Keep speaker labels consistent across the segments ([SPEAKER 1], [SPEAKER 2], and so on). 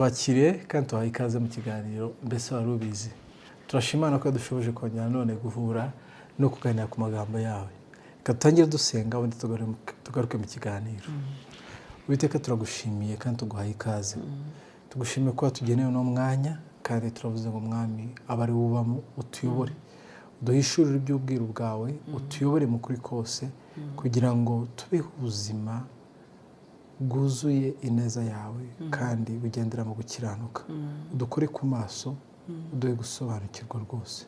[SPEAKER 1] Bakiriye kandi tuhaye ikaze mu kiganiro mbese wari ubizi. Turashimana ko dushoboje kongera none guhura no kuganira ku magambo yawe. Reka dutangire dusenga ubundi tugaruke mu kiganiro. Uwiteka turagushimiye kandi tuguhaye ikaze. Tugushimiye ko watugeneye uno mwanya kandi turavuze ngo mwami abari wubamo utuyobore. Duhishurire iby'ubwiru bwawe utuyobore mu kuri kose kugira ngo tubeho ubuzima bwuzuye ineza yawe kandi bugendera mu gukiranuka. Udukore ku maso uduhe gusobanukirwa rwose.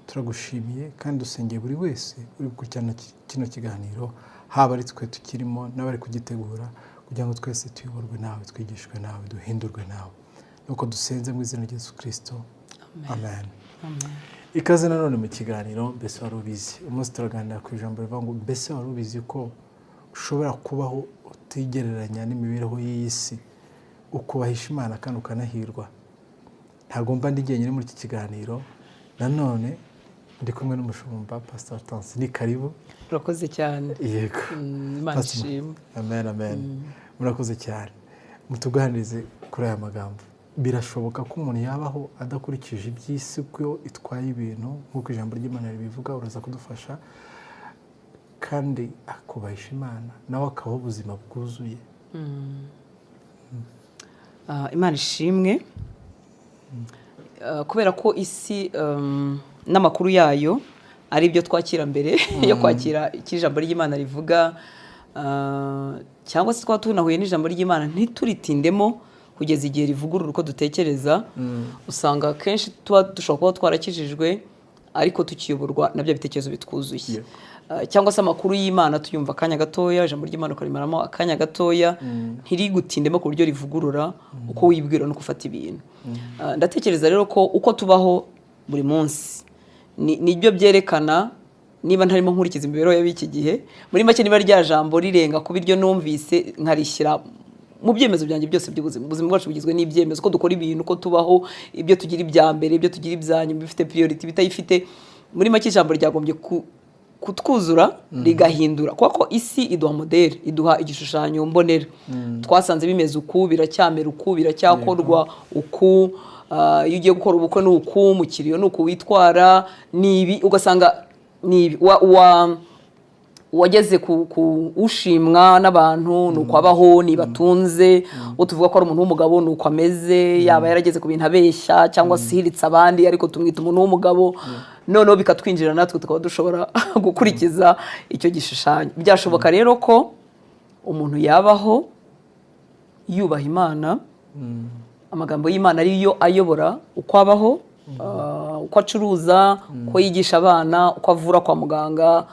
[SPEAKER 1] Turagushimiye kandi dusengeye buri wese uri gukurikirana kino kiganiro, haba ari twe tukirimo n'abari kugitegura, kugira ngo twese tuyoborwe nawe, twigishwe nawe, duhindurwe nawe. Nuko dusenze mu izina rya Yesu Kristo. Amen. Ikaze nanone mu kiganiro mbese wari ubizi. Umunsi turaganira ku ijambo rivuga ngo mbese wari ubizi ko ushobora kubaho utigereranya n'imibereho y'iyi si, ukubahisha Imana kandi ukanahirwa. Ntabwo mba ndi jyenyine muri iki kiganiro, nanone ndi kumwe n'umushumba Pastor Tansi. Ni karibu.
[SPEAKER 2] Urakoze cyane.
[SPEAKER 1] Yego.
[SPEAKER 2] Imana ishimwe.
[SPEAKER 1] Amen, amen. Murakoze cyane. Mutuganirize kuri aya magambo. Birashoboka ko umuntu yabaho adakurikije iby'isi uko itwaye ibintu nk'uko ijambo ry'Imana ribivuga, uraza kudufasha, kandi akubahisha Imana nawe akabaho ubuzima bwuzuye.
[SPEAKER 2] Imana ishimwe. Kubera ko isi n'amakuru yayo ari ibyo twakira mbere yo kwakira ijambo ry'Imana rivuga, cyangwa se twaba tunahuye n'ijambo ry'Imana ntituritindemo kugeza igihe rivugurura uko dutekereza. Usanga kenshi tuba dushobora kuba twarakijijwe ariko tukiyoborwa na bya bitekerezo bitwuzuye. Cyangwa se amakuru y'Imana tuyumva akanya gatoya, ijambo ry'Imana ukarimaramo akanya gatoya, ntirigutindemo ku buryo rivugurura uko wibwira no gufata ibintu. Ndatekereza rero ko uko tubaho buri munsi nibyo byerekana niba ntarimo nkurikiza imibereho y'abiki gihe. Muri make niba rya jambo rirenga ku biryo numvise nkarishyira mu byemezo byanjye byose by'ubuzima. Ubuzima bwacu bugizwe n'ibyemezo, ko dukora ibintu, ko tubaho, ibyo tugira ibya mbere, ibyo tugira ibyanyuma, bifite priority, bitayifite. Muri make ijambo ryagombye kutwuzura rigahindura, kuko isi iduha modeli, iduha igishushanyo mbonera. Twasanze bimeze uku, biracyamera uku, biracyakorwa uku, iyo ugiye gukora ubukwe ni uku, mu kiriyo ni uku witwara, nibi ugasanga nibi wageze ku ushimwa n'abantu nuko abaho, nibatunze, utuvuga ko ari umuntu w'umugabo nuko ameze, yaba yarageze ku bintu abeshya cyangwa sihiritse abandi ariko tumwita umuntu w'umugabo. Noneho bikatwinjira natwe tukaba dushobora gukurikiza icyo gishushanyo. Byashoboka rero ko umuntu yabaho yubaha Imana, amagambo y'Imana ariyo ayobora uko abaho, uko acuruza, uko yigisha abana, uko avura kwa muganga,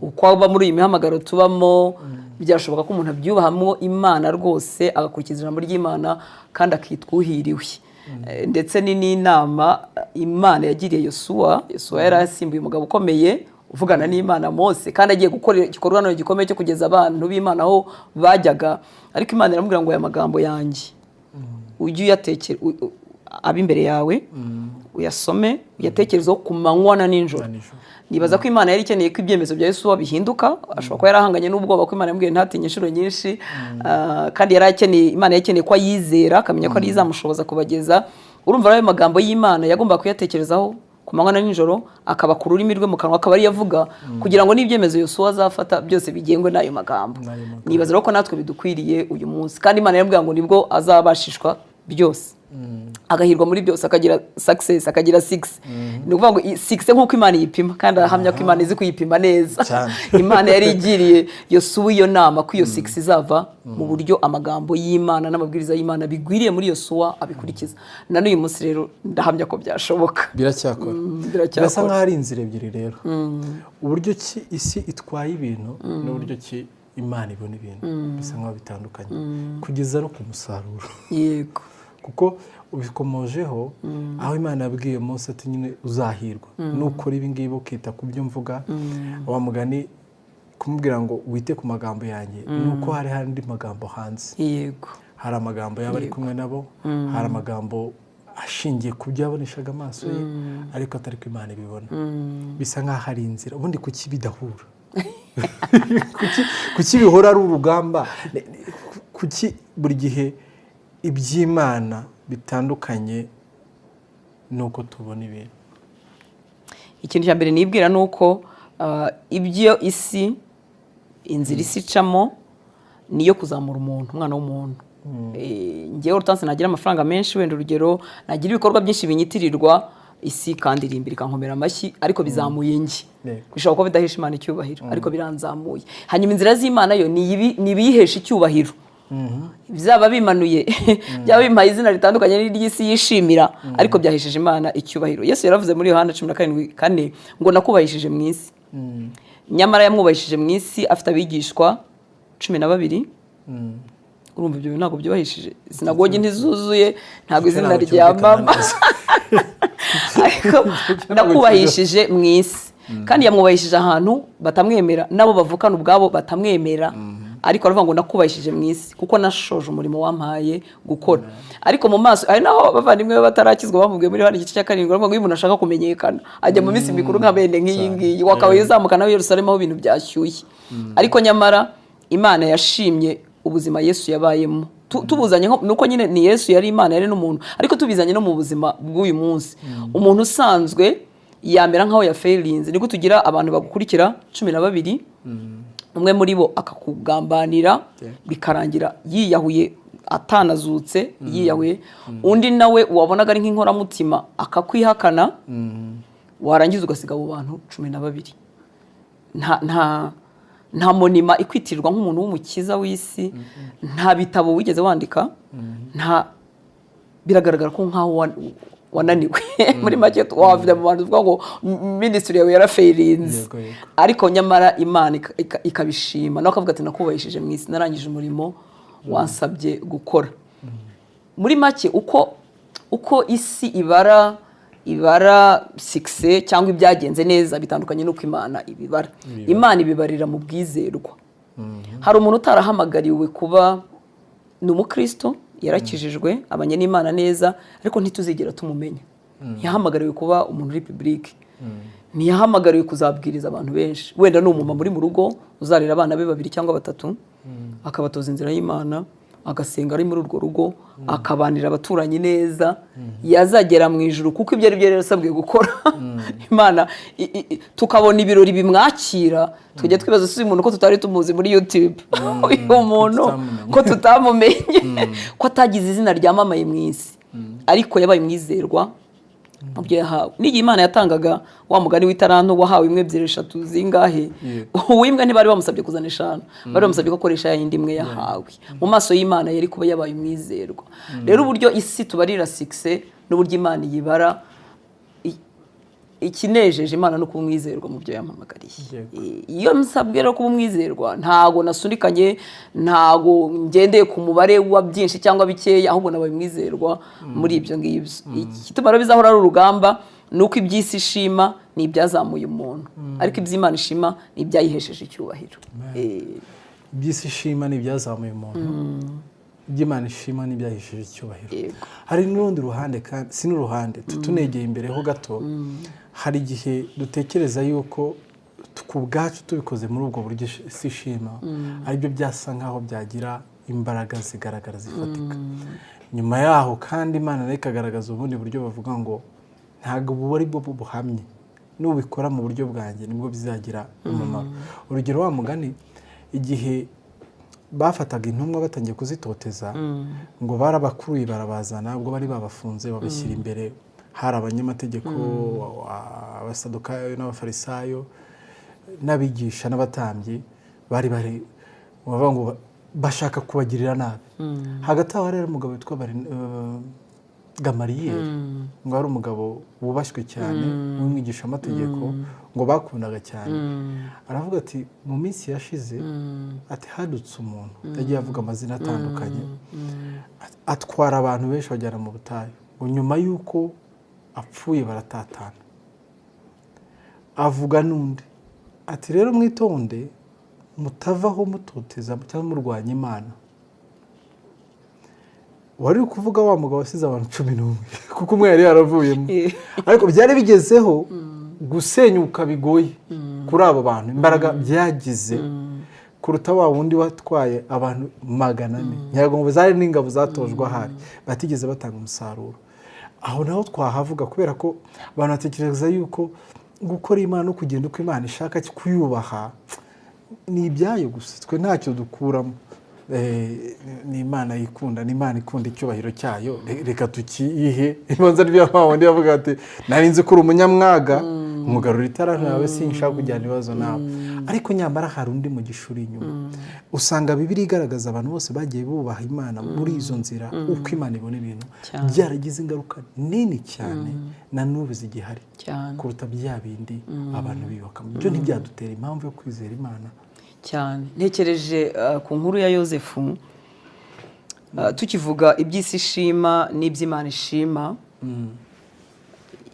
[SPEAKER 2] uko aba muri iyi mihamagaro tubamo. Byashoboka ko umuntu abyubahamo Imana rwose, agakurikiza ijambo ry'Imana kandi akitwa uhiriwe. Ndetse ni n'inama Imana yagiriye Yosuwa. Yosuwa yari asimbuye umugabo ukomeye uvugana n'Imana, Mose, kandi agiye gukora igikorwa none gikomeye cyo kugeza abantu b'Imana aho bajyaga. Ariko Imana iramubwira ngo aya magambo yanjye ujye uyatekera ab'imbere yawe, uyasome, uyatekerezeho ku manywa na nijoro. Nibaza ko Imana yari ikeneye ko ibyemezo bya Yesuwa bihinduka. Ashobora kuba yarahanganye n'ubwoba ko Imana yamubwiye ntatinye inshuro nyinshi, kandi Imana yakeneye ko ayizera, akamenya ko ari izamushoboza kubageza. Urumva ayo magambo y'Imana yagomba kuyatekerezaho ku manywa na nijoro, akaba ku rurimi rwe mu kanwa, akaba ari yavuga, kugira ngo n'ibyemezo Yosuwa azafata byose bigengwe n'ayo magambo. Nibaza rero ko natwe bidukwiriye uyu munsi, kandi Imana yamubwira ngo nibwo azabashishwa byose, agahirwa muri byose, akagira success, akagira 6. Ni ukuvuga ngo 6 nk'uko Imana yipima, kandi ahamya ko Imana izi kuyipima neza. Imana yari igiriye Yosuwa iyo nama ko iyo 6 izava mu buryo amagambo y'Imana n'amabwiriza y'Imana bigwiriye muri Yosuwa abikurikiza. Na n'uyu munsi rero ndahamya ko byashoboka.
[SPEAKER 1] Biracyakora. Birasa nk'aho ari inzira ebyiri rero. Uburyo ki isi itwaye ibintu n'uburyo ki Imana ibona ibintu bisa nk'aho bitandukanye, kugeza no ku musaruro.
[SPEAKER 2] Yego.
[SPEAKER 1] Kuko ubikomojeho aho Imana yabwiye Mose ati nyine uzahirwa nukora ibi ngibi ukita ku byo mvuga. Wa mugani kumubwira ngo wite ku magambo yanjye, nuko hari andi magambo hanze.
[SPEAKER 2] Yego.
[SPEAKER 1] Hari amagambo y'abari kumwe nabo, hari amagambo ashingiye ku byo yaboneshaga amaso ye, ariko atari ko Imana ibibona. Bisa nk'aho hari inzira. Ubundi kuki bidahura? Kuki bihora ari urugamba? Kuki buri gihe iby'Imana bitandukanye nuko tubona ibintu.
[SPEAKER 2] Ikintu cya mbere nibwira ni uko ibyo isi inzira isi icamo niyo kuzamura umuntu, umwana w'umuntu. Ngewe urutansi nagira amafaranga menshi, wenda urugero nagira ibikorwa byinshi binyitirirwa, isi kandi irimbira ikankomera amashyi, ariko bizamuye njye. Bishobora kuba bidahesha Imana icyubahiro, ariko biranzamuye. Hanyuma inzira z'Imana yo ni ibiyihesha icyubahiro. Byaba bimanuye byaba bimpaye izina ritandukanye n'iry'isi yishimira, ariko byahesheje Imana icyubahiro. Yesu yaravuze muri Yohana 17:4 ngo nakubahishije mu isi. Nyamara yamwubahishije mu isi afite abigishwa 12. Urumva ibyo ntabwo byubahishije. Sinagogi ntizuzuye, ntabwo izina rya mama. Ariko nakubahishije mu isi. Kandi yamwubahishije ahantu batamwemera, nabo bavukana ubwabo batamwemera. Ariko aravuga ngo nakubahishije mu isi kuko nashoje umurimo wampaye gukora. Ariko mu maso ari naho bavandimwe batarakizwa bamubwiye muri Yohana 7:7 ngo uyu umuntu ashaka kumenyekana ajya mu minsi mikuru nka bene nk'iyi ngiyi, wakabaye uzamuka nawe Yerusalemu aho ibintu byashyushye. Ariko nyamara Imana yashimye ubuzima Yesu yabayemo. Tubuzanye nuko nyine ni Yesu yari Imana yari n'umuntu, ariko tubizanye no mu buzima bw'uyu munsi. Umuntu usanzwe yamera nkaho yafailinze. Niko tugira abantu bagukurikira 12, umwe muri bo akakugambanira bikarangira yiyahuye atanazutse, yiyahuye. Undi nawe wabonaga ari nk'inkoramutima akakwihakana, warangiza ugasiga abo bantu 12. Nta monima ikwitirirwa nk'umuntu w'umukiza w'isi, nta bitabo wigeze wandika, biragaragara ko nkaho wananiwe. Muri make wavira mu bantu uvuga ngo ministry yawe yarafailinze, ariko nyamara Imana ikabishima nawe akavuga ati nakubahishije mu isi, narangije umurimo wansabye gukora. Muri make uko isi ibara success cyangwa ibyagenze neza bitandukanye nuko Imana ibibara. Imana ibibarira mu bwizerwa. Hari umuntu utarahamagariwe kuba ni umukristo, yarakijijwe abanye n'Imana neza, ariko ntituzigera tumumenya. Ntiyahamagariwe kuba umuntu uri public, ntiyahamagariwe kuzabwiriza abantu benshi. Wenda ni umumama muri mu rugo uzarira abana be 2 cyangwa 3, akabatoza inzira y'Imana, agasenga ari muri urwo rugo, akabanira abaturanyi neza, yazagera mu ijuru kuko ibyo ari byo yarasabwe gukora. Imana tukabona ibirori bimwakira, tujye twibaza si umuntu ko tutari tumuzi muri YouTube, uyu muntu ko tutamumenye, ko atagize izina ryamamaye mu isi, ariko yabaye mwizerwa mubyo yahawe. N'igihe Imana yatangaga wa mugani w'itaranto wahawe 1, 2, 3 zingahe, uw'imbwa ntibari bamusabye kuzana 5, bari bamusabye ko akoresha yindi imwe yahawe. Mu maso y'Imana yari kuba yabaye mwizerwa. Rero uburyo isi tubarira success n'uburyo Imana yibara, ikinejeje Imana no kumwizerwa mu byo yampamagariye. Iyo nsabwe rero kuba umwizerwa, ntago nasunikanye, ntago ngendeye ku mubare wa byinshi cyangwa bikeya, ahubwo nabaye mwizerwa muri ibyo ngibyo. Ikitumara bizahora ari urugamba nuko iby'isi ishima ni ibyazamuye umuntu, ariko iby'Imana ishima ni ibyayihesheje icyubahiro.
[SPEAKER 1] Iby'isi ishima ni ibyazamuye umuntu, iby'Imana ishima ni ibyayihesheje icyubahiro. Hari n'urundi ruhande kandi si n'uruhande tunegeye imbere ho gato. Hari igihe dutekereza yuko ku bwacu tubikoze muri ubwo buryo isi ishima, aribyo byasa nkaho byagira imbaraga zigaragara zifatika. Nyuma yaho kandi Imana nayo ikagaragaza ubundi buryo bavuga ngo ntabwo buba ari bwo buhamye, nubikora mu buryo bwanjye nibwo bizagira umumaro. Urugero wa mugani, igihe bafataga intumwa batangiye kuzitoteza, ngo barabakuruye barabazana, ubwo bari babafunze babashyira imbere. Hari abanyamategeko, abasadukayo n'abafarisayo n'abigisha n'abatambyi bari bavuga ngo bashaka kubagirira nabi. Hagati aho rero umugabo witwa Gamariyeli, ngo ari umugabo wubashywe cyane w'umwigisha amategeko, ngo bakundaga cyane. Aravuga ati mu minsi yashize ati hadutse umuntu, yagiye avuga amazina atandukanye, atwara abantu benshi bajyana mu butayu, ngo nyuma y'uko apfuye baratatana. Avuga n'undi ati rero mwitonde mutavaho mutoteza cyangwa murwanya Imana. Wari kuvuga wa mugabo wasize abantu 11 kuko umwe yari yaravuyemo, ariko byari bigezeho gusenyuka bigoye kuri abo bantu. Imbaraga byagize kuruta wa wundi watwaye abantu 400 nyago ngo zari n'ingabo zatojwe ahari batigeze batanga umusaruro. Aho naho twahavuga kubera ko abantu batekereza yuko gukora Imana no kugenda uko Imana ishaka kuyubaha ni ibyayo gusa, twe ntacyo dukuramo. Ni Imana yikunda, ni Imana ikunda icyubahiro cyayo, reka tukiyihe. Ibanza rya wundi yavuga ati nari nzi ko uri umunyamwaga umugarura itara nawe sinshaka kujyana ibibazo nawe. Ariko nyamara hari undi mu gishuri inyuma. Usanga Bibiliya igaragaza abantu bose bagiye bubaha Imana muri izo nzira uko Imana ibona ibintu byaragize ingaruka nini cyane na n'ubu zigihari kuruta bya bindi abantu bibaka. Byo ntibyadutera impamvu yo kwizera Imana
[SPEAKER 2] cyane. Ntekereje ku nkuru ya Yosefu, tukivuga iby'isi ishima n'iby'Imana ishima.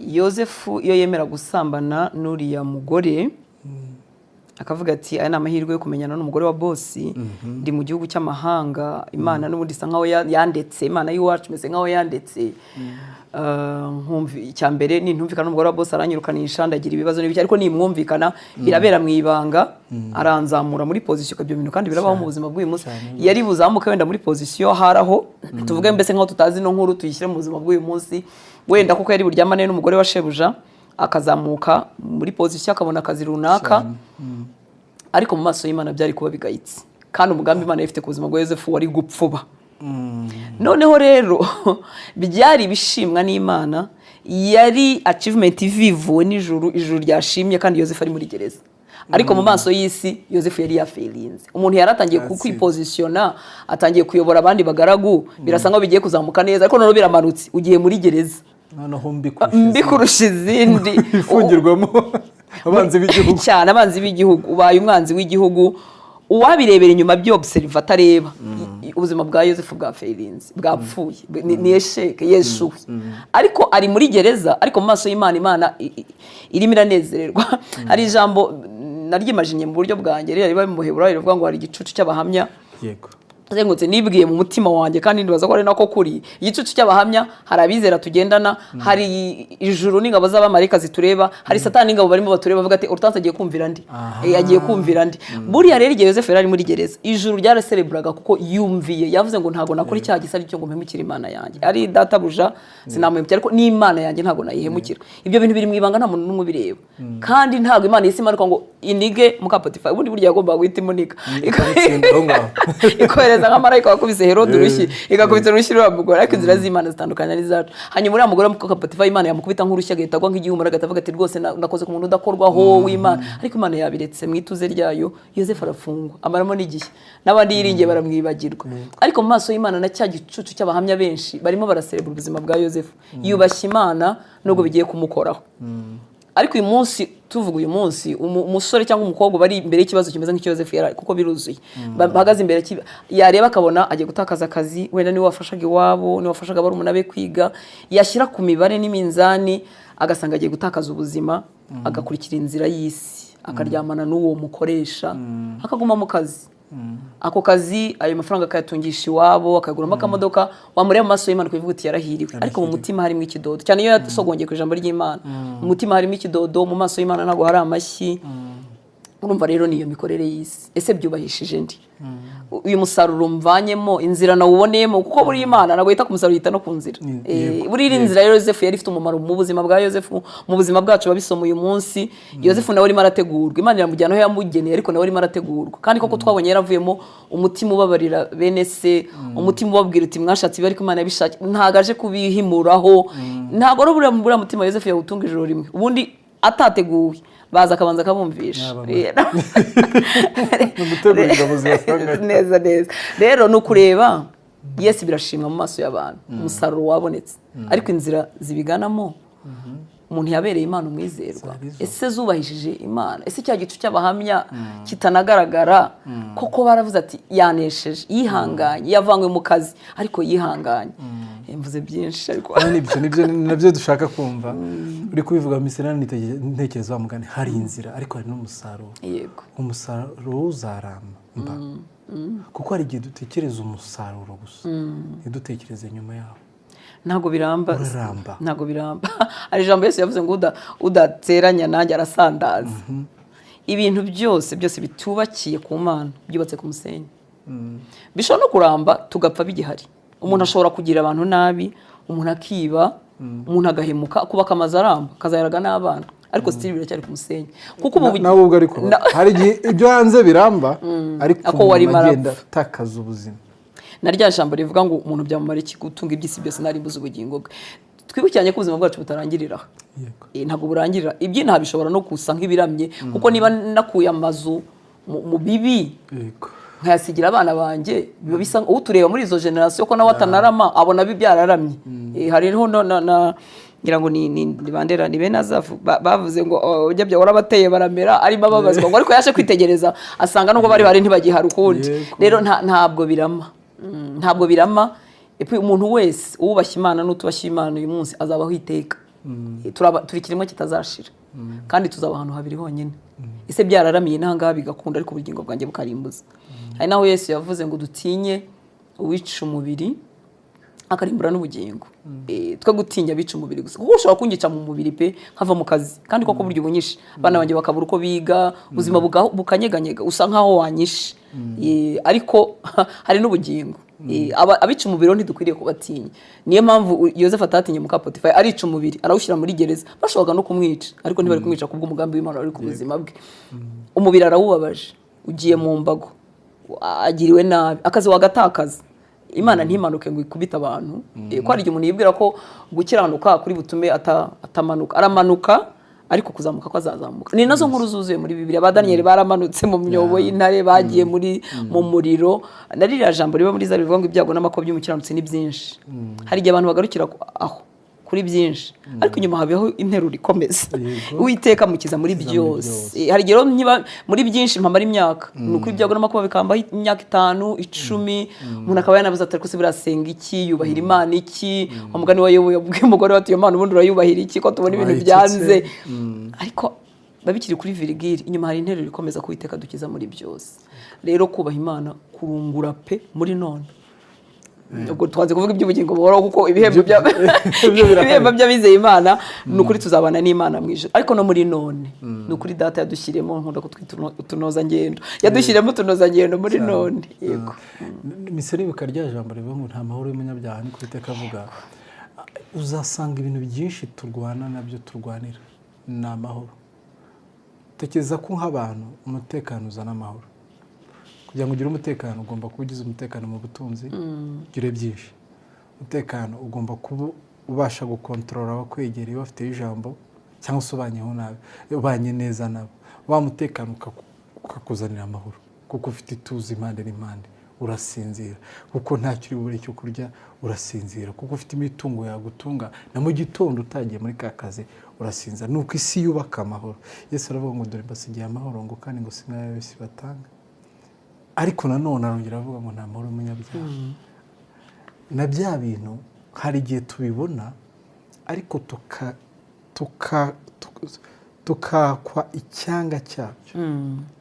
[SPEAKER 2] Yosefu iyo yemera gusambana n'uriya mugore akavuga ati aya ni amahirwe yo kumenyana n'umugore wa bosi, ndi mu gihugu cy'amahanga, Imana n'ubundi isa nkaho yandetse, Imana y'iwacu meze nkaho yandetse. Icya mbere nintumvikana n'umugore wa bosi aranyirukanisha ndagira ibibazo n'ibiki, ariko nimwumvikana birabera mu ibanga, aranzamura muri position. Ibyo bintu kandi birabaho mu buzima bw'uyu munsi. Yari buzamuka wenda muri position haraho, tuvuge mbese nkaho tutazi no nkuru tuyishyire mu buzima bw'uyu munsi, wenda kuko yari buryamane n'umugore wa shebuja akazamuka muri position akabona akazi runaka, ariko mu maso y'Imana byari kuba bigayitse, kandi umugambi Imana ifite ku buzima bwa Yosefu wari gupfuba. Noneho rero byari bishimwa n'Imana, yari achievement vivuwe n'ijuru, ijuru ryashimye, kandi Yosefu ari muri gereza. Ariko mu maso y'isi Yosefu yari yafeilinze. Umuntu yaratangiye kwipositiona, atangiye kuyobora abandi bagaragu, birasa nkaho bigiye kuzamuka neza, ariko noneho biramanutse, ugiye muri gereza.
[SPEAKER 1] Noneho
[SPEAKER 2] mbikurusha izindi
[SPEAKER 1] ifungirwamo abanzi b'igihugu
[SPEAKER 2] cyane, abanzi b'igihugu. Ubaye umwanzi w'igihugu, uwabirebera inyuma by'observa atareba ubuzima bwa Yosefu bwa feilinze, bwapfuye, ni esheke yeshuwe. Ariko ari muri gereza, ariko mu maso y'Imana, Imana irimo iranezererwa. Hari ijambo naryimajinye mu buryo bwanjye rero riba mu Heburayo rivuga ngo hari igicucu cy'abahamya.
[SPEAKER 1] Yego.
[SPEAKER 2] Zengutse nibwiye mu mutima wanjye, kandi ndibaza ko ari nako kuri. Igicucu cy'abahamya, hari abizera tugendana, hari ijuru n'ingabo z'abamarika zitureba, hari Satani n'ingabo barimo batureba bavuga ati urutanse agiye kumvira ndi, agiye kumvira ndi. Buriya rero igihe Yosefu yari muri gereza, ijuru ryarasereburaga kuko yumviye, yavuze ngo ntago nakora icyaha gisa cyo ngo mpemukire Imana yanjye. Ari databuja sinamuhemukira, ariko ni Imana yanjye ntago nayihemukira. Ibyo bintu biri mu ibanga, nta muntu n'umwe bireba, kandi ntago Imana yisimanuka ngo inige muka Potifa. Ubundi burya yagomba guhita imunika ikoreza nk'amarayika wakubise Herode urushyi, igakubita urushyi rw'abagore. Ariko inzira z'Imana zitandukanye n'izacu. Hanyuma uriya mugore muka Potifa, Imana yamukubita nk'urushyi agahita agwa nk'igihumura, agatavuga ati rwose nakoze ku muntu udakorwaho w'Imana. Ariko Imana yabiretse mu ituze ryayo, Yosefu arafungwa amaramo n'igihe, n'abandi yiringiye baramwibagirwa. Ariko mu maso y'Imana na cya gicucu cy'abahamya benshi barimo baraserebura ubuzima bwa Yosefu. Yubashye Imana nubwo bigiye kumukoraho. Ariko uyu munsi, tuvuga uyu munsi, umusore cyangwa umukobwa bari imbere y'ikibazo kimeze nk'icyo Yosefu yari, kuko biruzuye, bahagaze imbere yareba akabona agiye gutakaza akazi, wenda niwe wafashaga iwabo, niwe wafashaga barumuna be kwiga, yashyira ku mibare n'iminzani agasanga agiye gutakaza ubuzima, agakurikira inzira y'isi, akaryamana n'uwo mukoresha, akaguma mu kazi. Ako kazi ayo mafaranga akayatungisha iwabo, akaguramo akamodoka, wamureba mu maso y'Imana kubivuga uti yarahiriwe. Ariko mu mutima harimo ikidodo, cyane iyo yasogongeye ku ijambo ry'Imana, mu mutima harimo ikidodo, mu maso y'Imana ntago hari amashyi. Urumva rero niyo mikorere y'isi. Ese byubahishije ndi? Uyu musaruro mvanyemo, inzira nawuboneyemo, kuko buri Imana nago yita ku musaruro yita no ku nzira. Buri inzira rero Yosefu yari ifite umumaro mu buzima bwa Yosefu, mu buzima bwacu babisoma uyu munsi. Yosefu nawe arimo arategurwa, Imana iramujyana aho yamugeneye, ariko nawe arimo arategurwa. Kandi koko twabonye yaravuyemo umutima ubabarira bene se, umutima ubabwira uti mwashatse ibi ariko Imana yabishaka, ntago aje kubihimuraho. Ntago ari buriya mutima Yosefu yawutunga ijoro rimwe, ubundi atateguwe baza akabanza akabumvisha neza neza. Rero ni ukureba, Yesu birashimwa mu maso y'abantu, umusaruro wabonetse, ariko inzira zibiganamo umuntu yabereye Imana umwizerwa. Ese zubahishije Imana? Ese cya gicu cy'abahamya kitanagaragara koko baravuze ati yanesheje, yihanganye, yavanywe mu kazi ariko yihanganye. Mvuze byinshi ariko
[SPEAKER 1] nibyo nabyo dushaka kumva. Uri kubivuga misera ntekereza mugane, hari inzira ariko hari n'umusaruro.
[SPEAKER 2] Yego,
[SPEAKER 1] umusaruro uzaramba, kuko hari igihe dutekereza umusaruro gusa, ntidutekereze nyuma yaho.
[SPEAKER 2] Ntago biramba, ntago biramba. Ari ijambo Yesu yavuze ngo udateranya nanjye arasandaza. ibintu byose bitubakiye ku Mana byubatse ku musenyi bishobora no kuramba tugapfa bigihari. Umuntu ashobora kugira abantu nabi, umuntu akiba, umuntu agahemuka, kubaka amazu aramba, akazayaraga n'abana, ariko still biracyari ku musenyi. Kuko ubu
[SPEAKER 1] nawe ubwo ariko hari igihe ibyo hanze biramba ariko umuntu agenda atakaza ubuzima.
[SPEAKER 2] Na rya jambo rivuga ngo umuntu byamumara iki gutunga iby'isi byose narimbuza ubugingo bwe. Twibukiranye ko ubuzima bwacu butarangirira. Ntabwo burangirira. Iby'inaha bishobora no kusa nk'ibiramye, kuko niba nakuye amazu mu bibi nkayasigira abana banjye, biba bisa utureba muri izo generation ko nawe atanarama abona byararamye. Hariho ngira ngo ni bandera ni benazafu bavuze ngo ujya bya warabateye baramera arimo babazwa ngo ariko yaje kwitegereza asanga nubwo bari ntibagihara ukundi. Rero ntabwo birama. Ntabwo birama. Umuntu wese ubashye Imana n'utubashye Imana uyu munsi azabaho iteka. Turi kirimo kitazashira kandi tuzaba ahantu habiri honyine. Ese byararamiye ntangaha bigakunda ariko ubugingo bwanjye bukarimbuza. Hari naho Yesu yavuze ngo dutinye uwica umubiri akarimbura n'ubugingo. Twe gutinya bica umubiri gusa kuko ushobora kungica mu mubiri pe nkava mu kazi kandi koko buryo bunyishe bana banjye bakabura uko biga ubuzima bukanyeganyega usa nkaho wanyishe. Ariko hari n'ubugingo. Abica umubiri ntidukwiriye kubatinya. Niyo mpamvu Yosefu atatinye muka Potifari arica umubiri arawushyira muri gereza bashoboka no kumwica ariko ntibari kumwica kubwo umugambi w'Imana ari ku buzima bwe. Umubiri arawubabaje ugiye mu mbago agiriwe nabi akazi wagatakaza. Imana ntimanuke ngo ikubita abantu ko hari igihe umuntu yibwira ko gukiranuka kuri butume atamanuka aramanuka ariko kuzamuka ko azazamuka. Ni nazo nkuru zuzuye muri Bibiliya. Ba Daniel baramanutse mu myobo y'intare bagiye mu muriro. Narira jambo riba muri Zaburi rivuga ngo ibyago n'amakuba by'umukiranutsi ni byinshi. Hari igihe abantu bagarukira aho kuri byinshi ariko inyuma habeho interuro ikomeza. Uwiteka mukiza muri byose. Hari igihe niba muri byinshi mpamara imyaka nuko ibyago n'amakuba bikambaho imyaka 5 10 umuntu akaba yanabuza atari ko birasenga iki yubahira Imana iki umugani wayoboye umugore wati Imana ubundi urayubahira iki ko tubona ibintu byanze. Ariko babikiri kuri virigiri inyuma hari interuro ikomeza kuwiteka dukiza muri byose. Rero kubaha Imana kurungura pe muri none. Ubwo twanze kuvuga iby'ubugingo buhoraho kuko ibihembo by'abizeye Imana nukuri tuzabana n'Imana mu ijuru ariko no muri none nukuri data yadushyiremo nkunda kutwita utunoza ngendo yadushyiremo utunoza ngendo muri none. Yego
[SPEAKER 1] miseri bikarya jambo rivuga ngo nta mahoro y'umunyabyaha ni kwiteka avuga. Uzasanga ibintu byinshi turwana nabyo turwanira ni amahoro. Tekereza ko nk'abantu umutekano uzana amahoro. Kugira ngo ugire umutekano ugomba kuba ugize umutekano mu butunzi ugire byinshi. Umutekano ugomba kuba ubasha gukontorora abakwegereye bafite ijambo cyangwa se ubanyeho nabi ubanye neza nabo. Wa mutekano ukakuzanira amahoro kuko ufite ituze impande n'impande urasinzira kuko ntacyo uri bubure cyo kurya urasinzira kuko ufite imitungo yagutunga na mu gitondo utagiye muri ka kazi urasinzira. Nuko isi yubaka amahoro. Yesu aravuga ngo dore mbasigiye amahoro ngo kandi ngo sinayo bisi batanga. Ariko nanone arongera avuga ngo nta mahoro y'umunyabyaha. Na bya bintu hari igihe tubibona ariko tukakwa icyanga cyabyo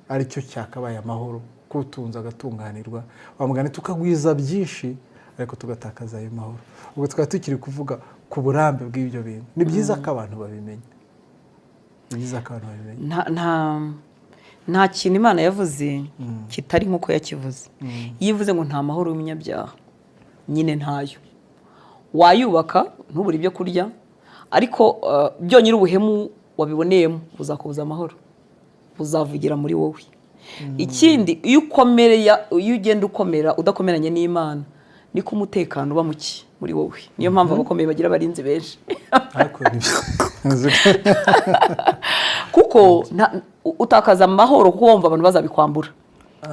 [SPEAKER 1] aricyo cyakabaye amahoro kutunza agatunganirwa bamugane tukagwiza byinshi ariko tugatakaza ayo mahoro. Ubwo twaba tukiri kuvuga ku burambe bw'ibyo bintu. Ni byiza ko abantu babimenya.
[SPEAKER 2] Nta kintu Imana yavuze kitari nk'uko yakivuze. Iyo ivuze ngo nta mahoro y'umunyabyaha nyine ntayo. Wayubaka ntubure ibyo kurya ariko byonyine ubuhemu wabiboneyemo buzakubuza amahoro buzavugira muri wowe. Ikindi iyo ugenda ukomera udakomeranye n'Imana niko umutekano uba muke muri wowe. Niyo mpamvu abakomeye bagira abarinzi benshi kuko utakaza amahoro kuko wumva abantu bazabikwambura.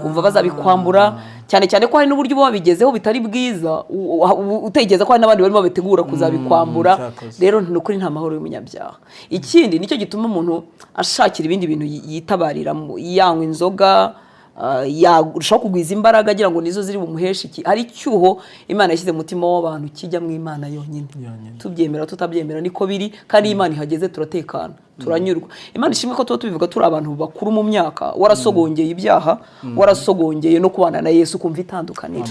[SPEAKER 2] Umva bazabikwambura cyane cyane ko hari n'uburyo uba wabigezeho bitari bwiza utegereza ko hari n'abandi barimo babitegura kuzabikwambura. Rero nukuri nta mahoro y'umunyabyaha. Ikindi nicyo gituma umuntu ashakira ibindi bintu yitabarira yanywa inzoga yarushaho kugwiza imbaraga agira ngo nizo ziri bumuheshe iki. Hari icyuho Imana yashyize mu mutima w'abantu kijya mu Imana yonyine, tubyemera tutabyemera niko biri, kandi Imana ihageze turatekana, turanyurwa. Imana ishimwe ko tuba tubivuga turi abantu bakuru mu myaka, warasogongeye ibyaha, warasogongeye no kubana na Yesu kumva itandukaniro.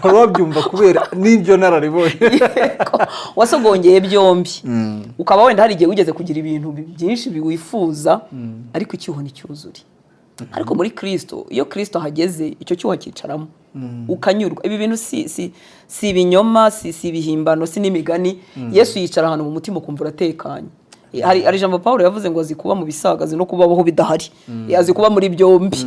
[SPEAKER 1] Wabyumva kubera n'ibyo nararibonye.
[SPEAKER 2] Wasogongeye byombi, ukaba wenda hari igihe wigeze kugira ibintu byinshi biwifuza, ariko icyuho nticyuzure. Ariko muri Kristo, iyo Kristo ahageze icyo cyuho akicaramo ukanyurwa. Ibi bintu si ibinyoma, si ibihimbano, si n'imigani. Yesu yicara ahantu mu mutima ukumva uratekanye. Hari ijambo Pawulo yavuze ngo azi kuba mu bisagazi no kubaho bidahari, azi kuba muri byombi.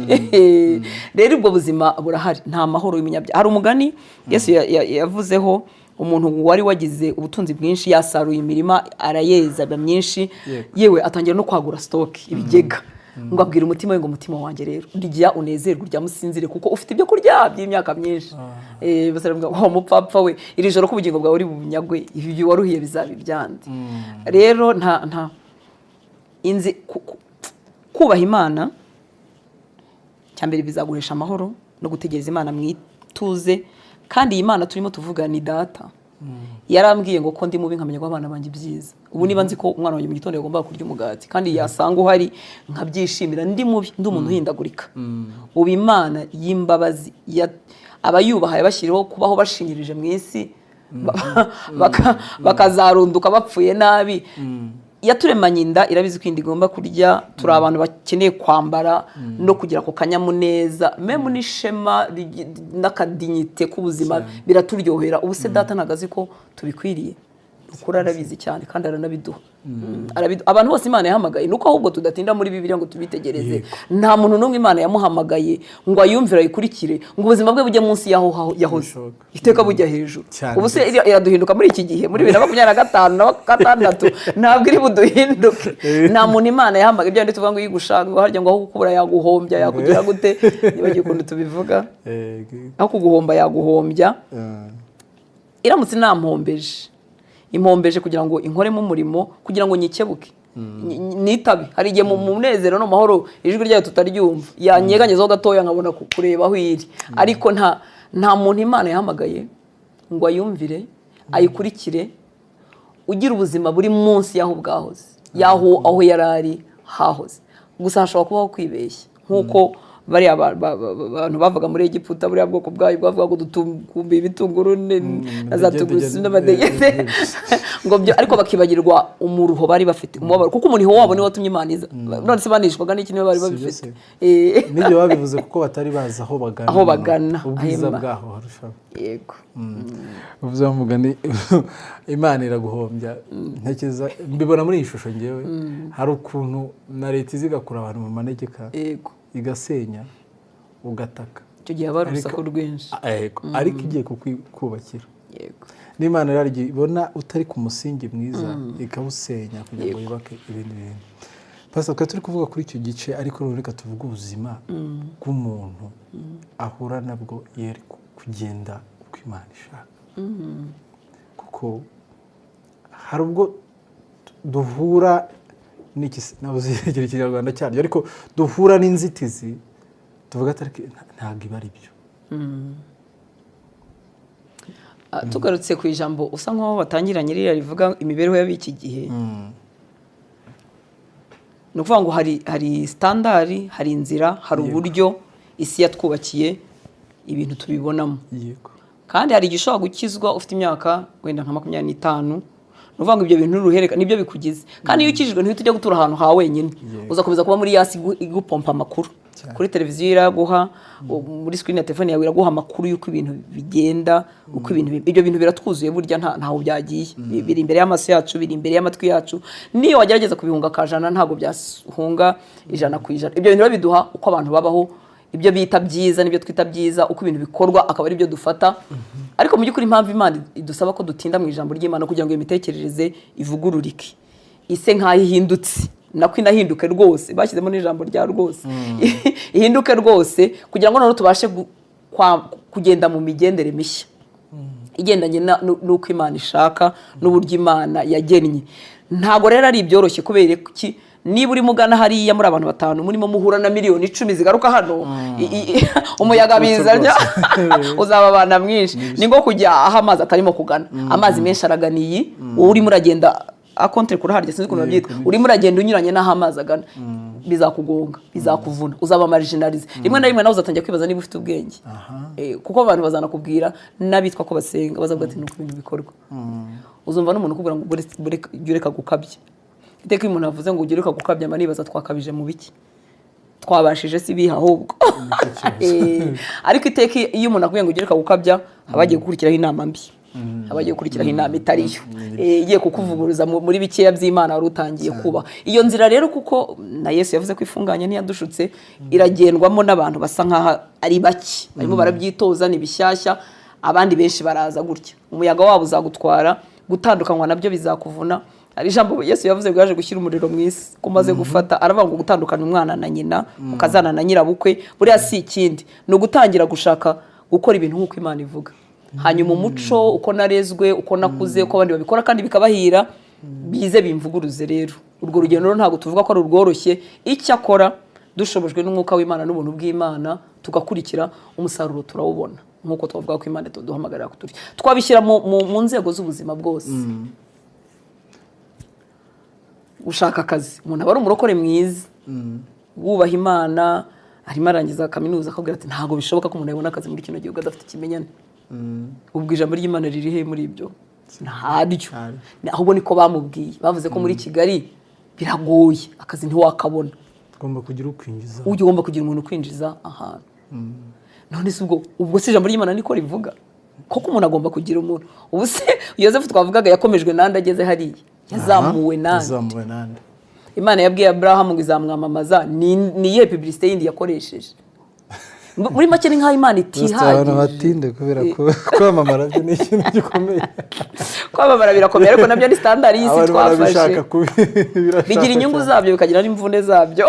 [SPEAKER 2] Rero ubwo buzima burahari, nta mahoro y'umunyabyaha. Hari umugani Yesu yavuzeho, umuntu wari wagize ubutunzi bwinshi yasaruye imirima arayeza myinshi, yewe atangira no kwagura stock ibigega. Ngo abwira umutima we ngo umutima wanjye rero urya unezerwe, urya musinzire kuko ufite ibyo kurya by'imyaka myinshi. Basaravuga ngo umupfapfa we, iri joro ko ubugingo bwawe uri bunyagwe, ibi waruhiye bizaba ibyandi. Rero nta inzi kubaha Imana cyambere bizaguhesha amahoro no gutegereza Imana mwituze. Kandi iyi Imana turimo tuvuga ni data. Yarambwiye ngo ko ndi mubi nkamenya ko abana banjye byiza. Ubu niba nzi ko umwana wanjye mu gitondo yagomba kurya umugati kandi yasanga uhari nkabyishimira, ndi mubi, ndi umuntu uhindagurika. Ubu Imana y'imbabazi abayubaha yabashyiriho kubaho bashinyirije mu isi, bakazarunduka bapfuye nabi. Yaturemanye inda, irabizi ko inda igomba kurya. Turi abantu bakeneye kwambara no kugira ako kanyamuneza, memu n'ishema n'akadinyite k'ubuzima biraturyohera. Ubu se data nagazi ko tubikwiriye, ukuri arabizi cyane kandi aranabiduha. Abantu bose Imana yahamagaye, nuko ahubwo tudatinda muri Bibiliya ngo tubitegereze. Nta muntu n'umwe Imana yamuhamagaye ngo ayumvire ayikurikire ngo ubuzima bwe bujye munsi yaho yahoze, iteka bujya hejuru. Ubu se iraduhinduka muri iki gihe, muri 2025 na 6 ntabwo iri buduhinduke. Nta muntu Imana yahamagaye ibyo tuvuga ngo yigushanga harya ngo aho gukubura yaguhombya, yakugira gute, nibagiye ukuntu tubivuga, aho kuguhomba yaguhombya. Iramutse nampombeje impombeje kugira ngo inkoremo umurimo, kugira ngo nyikebuke nitabi. Hari igihe mu munezero no mahoro ijwi ryayo tutaryumva, yanyeganyezaho gatoya nkabona kureba aho iri. Ariko nta muntu Imana yahamagaye ngo ayumvire ayikurikire ugira ubuzima buri munsi yaho bwahoze, yaho aho yarari hahoze. Gusa hashobora kubaho kwibeshya, nkuko bari abantu bavuga muri Egiputa, buri bwoko bwayo bwavuga ngo dutumbe ibitunguru na za tugusi n'abadegede ngo byo, ariko bakibagirwa umuruho bari bafite, umubabaro, kuko umuntu wabo ni watumye Imana iza. None se banishwaga n'iki niba bari babifite?
[SPEAKER 1] Nibyo babivuze kuko batari bazi aho bagana, ubwiza bwaho harushaho.
[SPEAKER 2] Yego.
[SPEAKER 1] Uvuze umugani Imana iraguhombya. Ntekereza mbibona muri iyi shusho ngewe, hari ukuntu na leta izigakura abantu mu manegeka, yego, igasenya ugataka,
[SPEAKER 2] icyo gihe aba urusaku rwinshi,
[SPEAKER 1] ariko igiye kukubakira. Yego. N'Imana rero ibona utari ku musingi mwiza ikawusenya kugira ngo yubake ibindi bintu. Pastor, turi kuvuga kuri icyo gice, ariko reka tuvuge ubuzima bw'umuntu ahura nabwo yeri kugenda uko Imana ishaka. Kuko hari ubwo duhura nabuzigira Ikinyarwanda cyaryo, ariko duhura n'inzitizi tuvuga atari ntabwo iba ari byo.
[SPEAKER 2] Tugarutse ku ijambo usa nkaho batangiranye ririya rivuga imibereho y'abiki gihe, ni ukuvuga ngo hari standard, hari inzira, hari uburyo isi yatwubakiye ibintu tubibonamo. Kandi hari igishobora gukizwa ufite imyaka wenda nka 25, nuvuga ngo ibyo bintu n'uruhereka nibyo bikugize. Kandi iyo ukijijwe ntihita ujya gutura ahantu ha wenyine, uzakomeza kuba muri yasi igupompa amakuru. Kuri televiziyo iraguha, muri screen ya telefone yawe iraguha amakuru y'uko ibintu bigenda, uko ibyo bintu biratwuzuye, burya ntaho byagiye, biri imbere y'amaso yacu, biri imbere y'amatwi yacu. Niyo wagerageza kubihunga kajana ntabwo byahunga 100%. Ibyo bintu biduha uko abantu babaho, ibyo bita byiza nibyo twita byiza, uko ibintu bikorwa akaba ari byo dufata. Ariko mu by'ukuri impamvu Imana idusaba ko dutinda mu ijambo ry'Imana kugira ngo imitekerereze ivugururike, ise nkaho ihindutse, nako inahinduke rwose, bashyizemo n'ijambo rya rwose, ihinduke rwose, kugira ngo noneho tubashe kugenda mu migendere mishya igendanye n'uko Imana ishaka n'uburyo Imana yagennye. Ntabwo rero ari ibyoroshye, kubera iki niba urimo ugana hariya muri abantu 5 murimo muhura na miliyoni 10 zigaruka hano umuyaga bizanya uzaba abana mwinshi ni ngo kujya aho amazi atarimo kugana amazi menshi araganiye urimo uragenda akontre kuri harya sinzi ukuntu babyita urimo uragenda unyuranye n'aho amazi agana bizakugonga bizakuvuna uzaba marginalize rimwe na rimwe nawe uzatangira kwibaza niba ufite ubwenge kuko abantu bazanakubwira n'abitwa ko basenga bazavuga ati nuko ibintu bikorwa uzumva n'umuntu ukubwira ngo ureka gukabya iteka umuntu avuze ngo ureka gukabya amanibaza twakabije mu biki twabashije si biha ahubwo ariko iteka iyo umuntu akubwiye ngo ureka gukabya abagiye gukurikiraho inama mbi abagiye gukurikiraho inama itariyo igiye kukuvuguruza muri bikeya by'Imana wari utangiye kuba iyo nzira rero kuko na Yesu yavuze ko ifunganye ntiyadushutse iragendwamo n'abantu basa nkaho ari bake barimo barabyitoza ni bishyashya abandi benshi baraza gutya umuyaga wabo uzagutwara gutandukanywa nabyo bizakuvuna ari ijambo Yesu yavuze ngo yaje gushyira umuriro mu isi kumaze gufata aravuga ngo gutandukana umwana na nyina ukazana na nyirabukwe buriya si ikindi no gutangira gushaka gukora ibintu nk'uko Imana ivuga hanyuma umuco uko narezwe uko nakuze uko abandi babikora kandi bikabahira bize bimvuguruze rero urwo rugendo ntabwo tuvuga ko ari urworoshye icyo akora dushobojwe n'umwuka w'Imana n'ubuntu bw'Imana tugakurikira umusaruro turawubona nk'uko twavuga ko Imana duhamagarira kuturi twabishyira mu nzego z'ubuzima bwose ushaka akazi umuntu aba ari umurokore mwiza wubaha Imana arimo arangiza kaminuza akabwira ati ntabwo bishoboka ko umuntu yabona akazi muri kino gihugu adafite ikimenyane ubwo ijambo ry'Imana riri he muri ibyo ntaryo ahubwo niko bamubwiye bavuze ko muri Kigali biragoye akazi ntiwakabona
[SPEAKER 1] ugomba kugira ukwinjiza
[SPEAKER 2] ugomba kugira umuntu kwinjiza ahantu none se ubwo si ijambo ry'Imana niko rivuga koko umuntu agomba kugira umuntu ubu se Yosefu twavugaga yakomejwe nande ageze hariya yazamuwe nande Imana yabwiye Abraham ngo izamwamamaza ni iyihe publicité yindi yakoresheje muri make ni nkaho Imana itihagije
[SPEAKER 1] abantu batinde kubera ko kwamamara byo ni ikintu gikomeye
[SPEAKER 2] kwamamara birakomeye ariko nabyo ni standard y'isi twafashe bigira inyungu zabyo bikagira n'imvune zabyo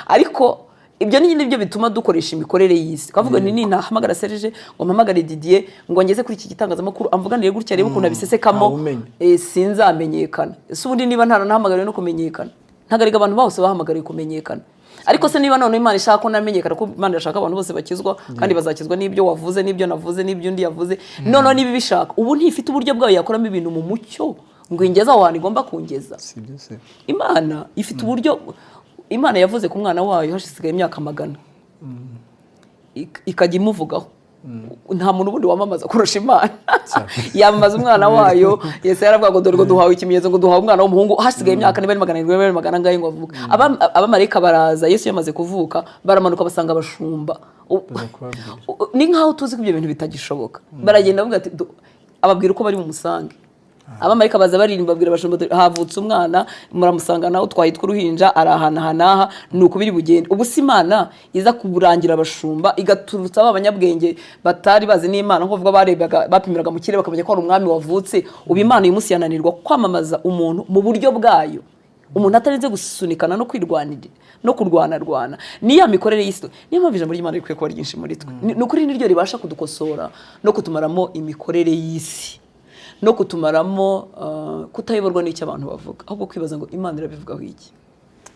[SPEAKER 2] ariko ibyo ni byo bituma dukoresha imikorere y'isi kavuga ni ntahamagara Serge ngo mpamagare Didier ngo ngeze kuri iki gitangazamakuru amvuganire gutya rebe ukuntu abisesekamo sinzamenyekana ese ubundi niba ntanahamagariwe no kumenyekana ntagariga abantu bose bahamagariye kumenyekana ariko se niba none Imana ishaka ko namenyekana ko Imana irashaka abantu bose bakizwa kandi bazakizwa n'ibyo wavuze n'ibyo navuze n'ibyo undi yavuze none niba bishaka ubu ntifite uburyo bwayo yakoramo ibintu mu mucyo ngo ingeza aho hantu igomba kungeza Imana ifite uburyo Imana yavuze ku mwana wayo hashisigaye imyaka 100 ikajya imuvugaho nta muntu ubundi wamamaza kurusha Imana yamamaza umwana wayo Yesu yaravuga ngo dore ngo duhawe ikimenyetso ngo duhawe umwana w'umuhungu hasigaye imyaka niba 700 ngaye ngo avuga abamarayika baraza Yesu yamaze kuvuka baramanuka basanga abashumba ni nkaho tuzi ko ibyo bintu bitagishoboka baragenda bavuga ati ababwira uko bari mu musange abamarayika baza baririmba babwira abashumba havutse umwana muramusanga naho twahitwa uruhinja arahana nuko biri bugende ubu si Imana iza kuburangira abashumba igaturutsa abanyabwenge batari bazi n'Imana nko vuga barebaga bapimiraga mu kirere bakamenya ko ari umwami wavutse ubu Imana uyu munsi yananirwa kwamamaza umuntu mu buryo bwayo umuntu atarinze gusunikana no kwirwanira no kurwana ni ya mikorere y'isi niyo mpamvu ijambo ry'Imana rikwiye kuba ryinshi muri twe ni ukuri niryo ribasha kudukosora no kutumaramo imikorere y'isi no kutumaramo kutayoborwa n'icyo abantu bavuga ahubwo kwibaza ngo Imana irabivugaho iki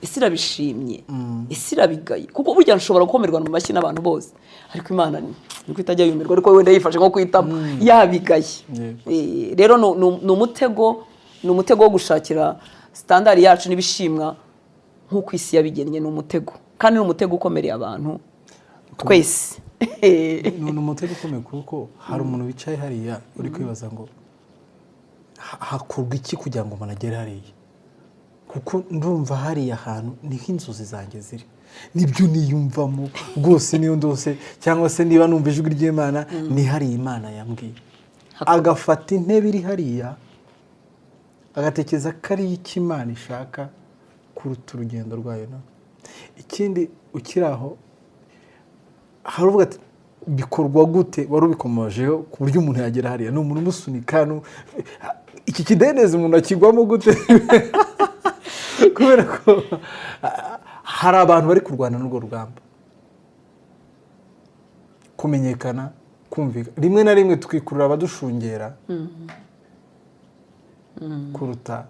[SPEAKER 2] isi irabishimye isi irabigaye kuko burya nshobora gukomerwa mu mashyi n'abantu bose ariko Imana niko itajya yumirwa ariko wenda yifashe nko kwitamo yabigaye rero ni umutego wo gushakira standard yacu n'ibishimwa nk'uko isi yabigennye ni umutego kandi ni umutego ukomereye abantu twese
[SPEAKER 1] ni umutego ukomeye kuko hari umuntu wicaye hariya uri kwibaza ngo hakurwa iki kugira ngo umuntu agere hariya kuko ndumva hariya ahantu niho inzozi zanjye ziri nibyo niyumvamo rwose niyo ndose cyangwa se niba numva ijwi ry'Imana ni hariya Imana yambwiye agafata intebe iri hariya agatekereza ko ari iki Imana ishaka kuruta urugendo rwayo ikindi ukiri aho haravuga ati bikorwa gute wari ubikomojeho ku buryo umuntu yagera hariya ni umuntu umusunika iki kidendezi umuntu akigwamo gute kubera ko hari abantu bari kurwana n'urwo rugamba kumenyekana kumvika rimwe na rimwe twikurura abadushungera kuruta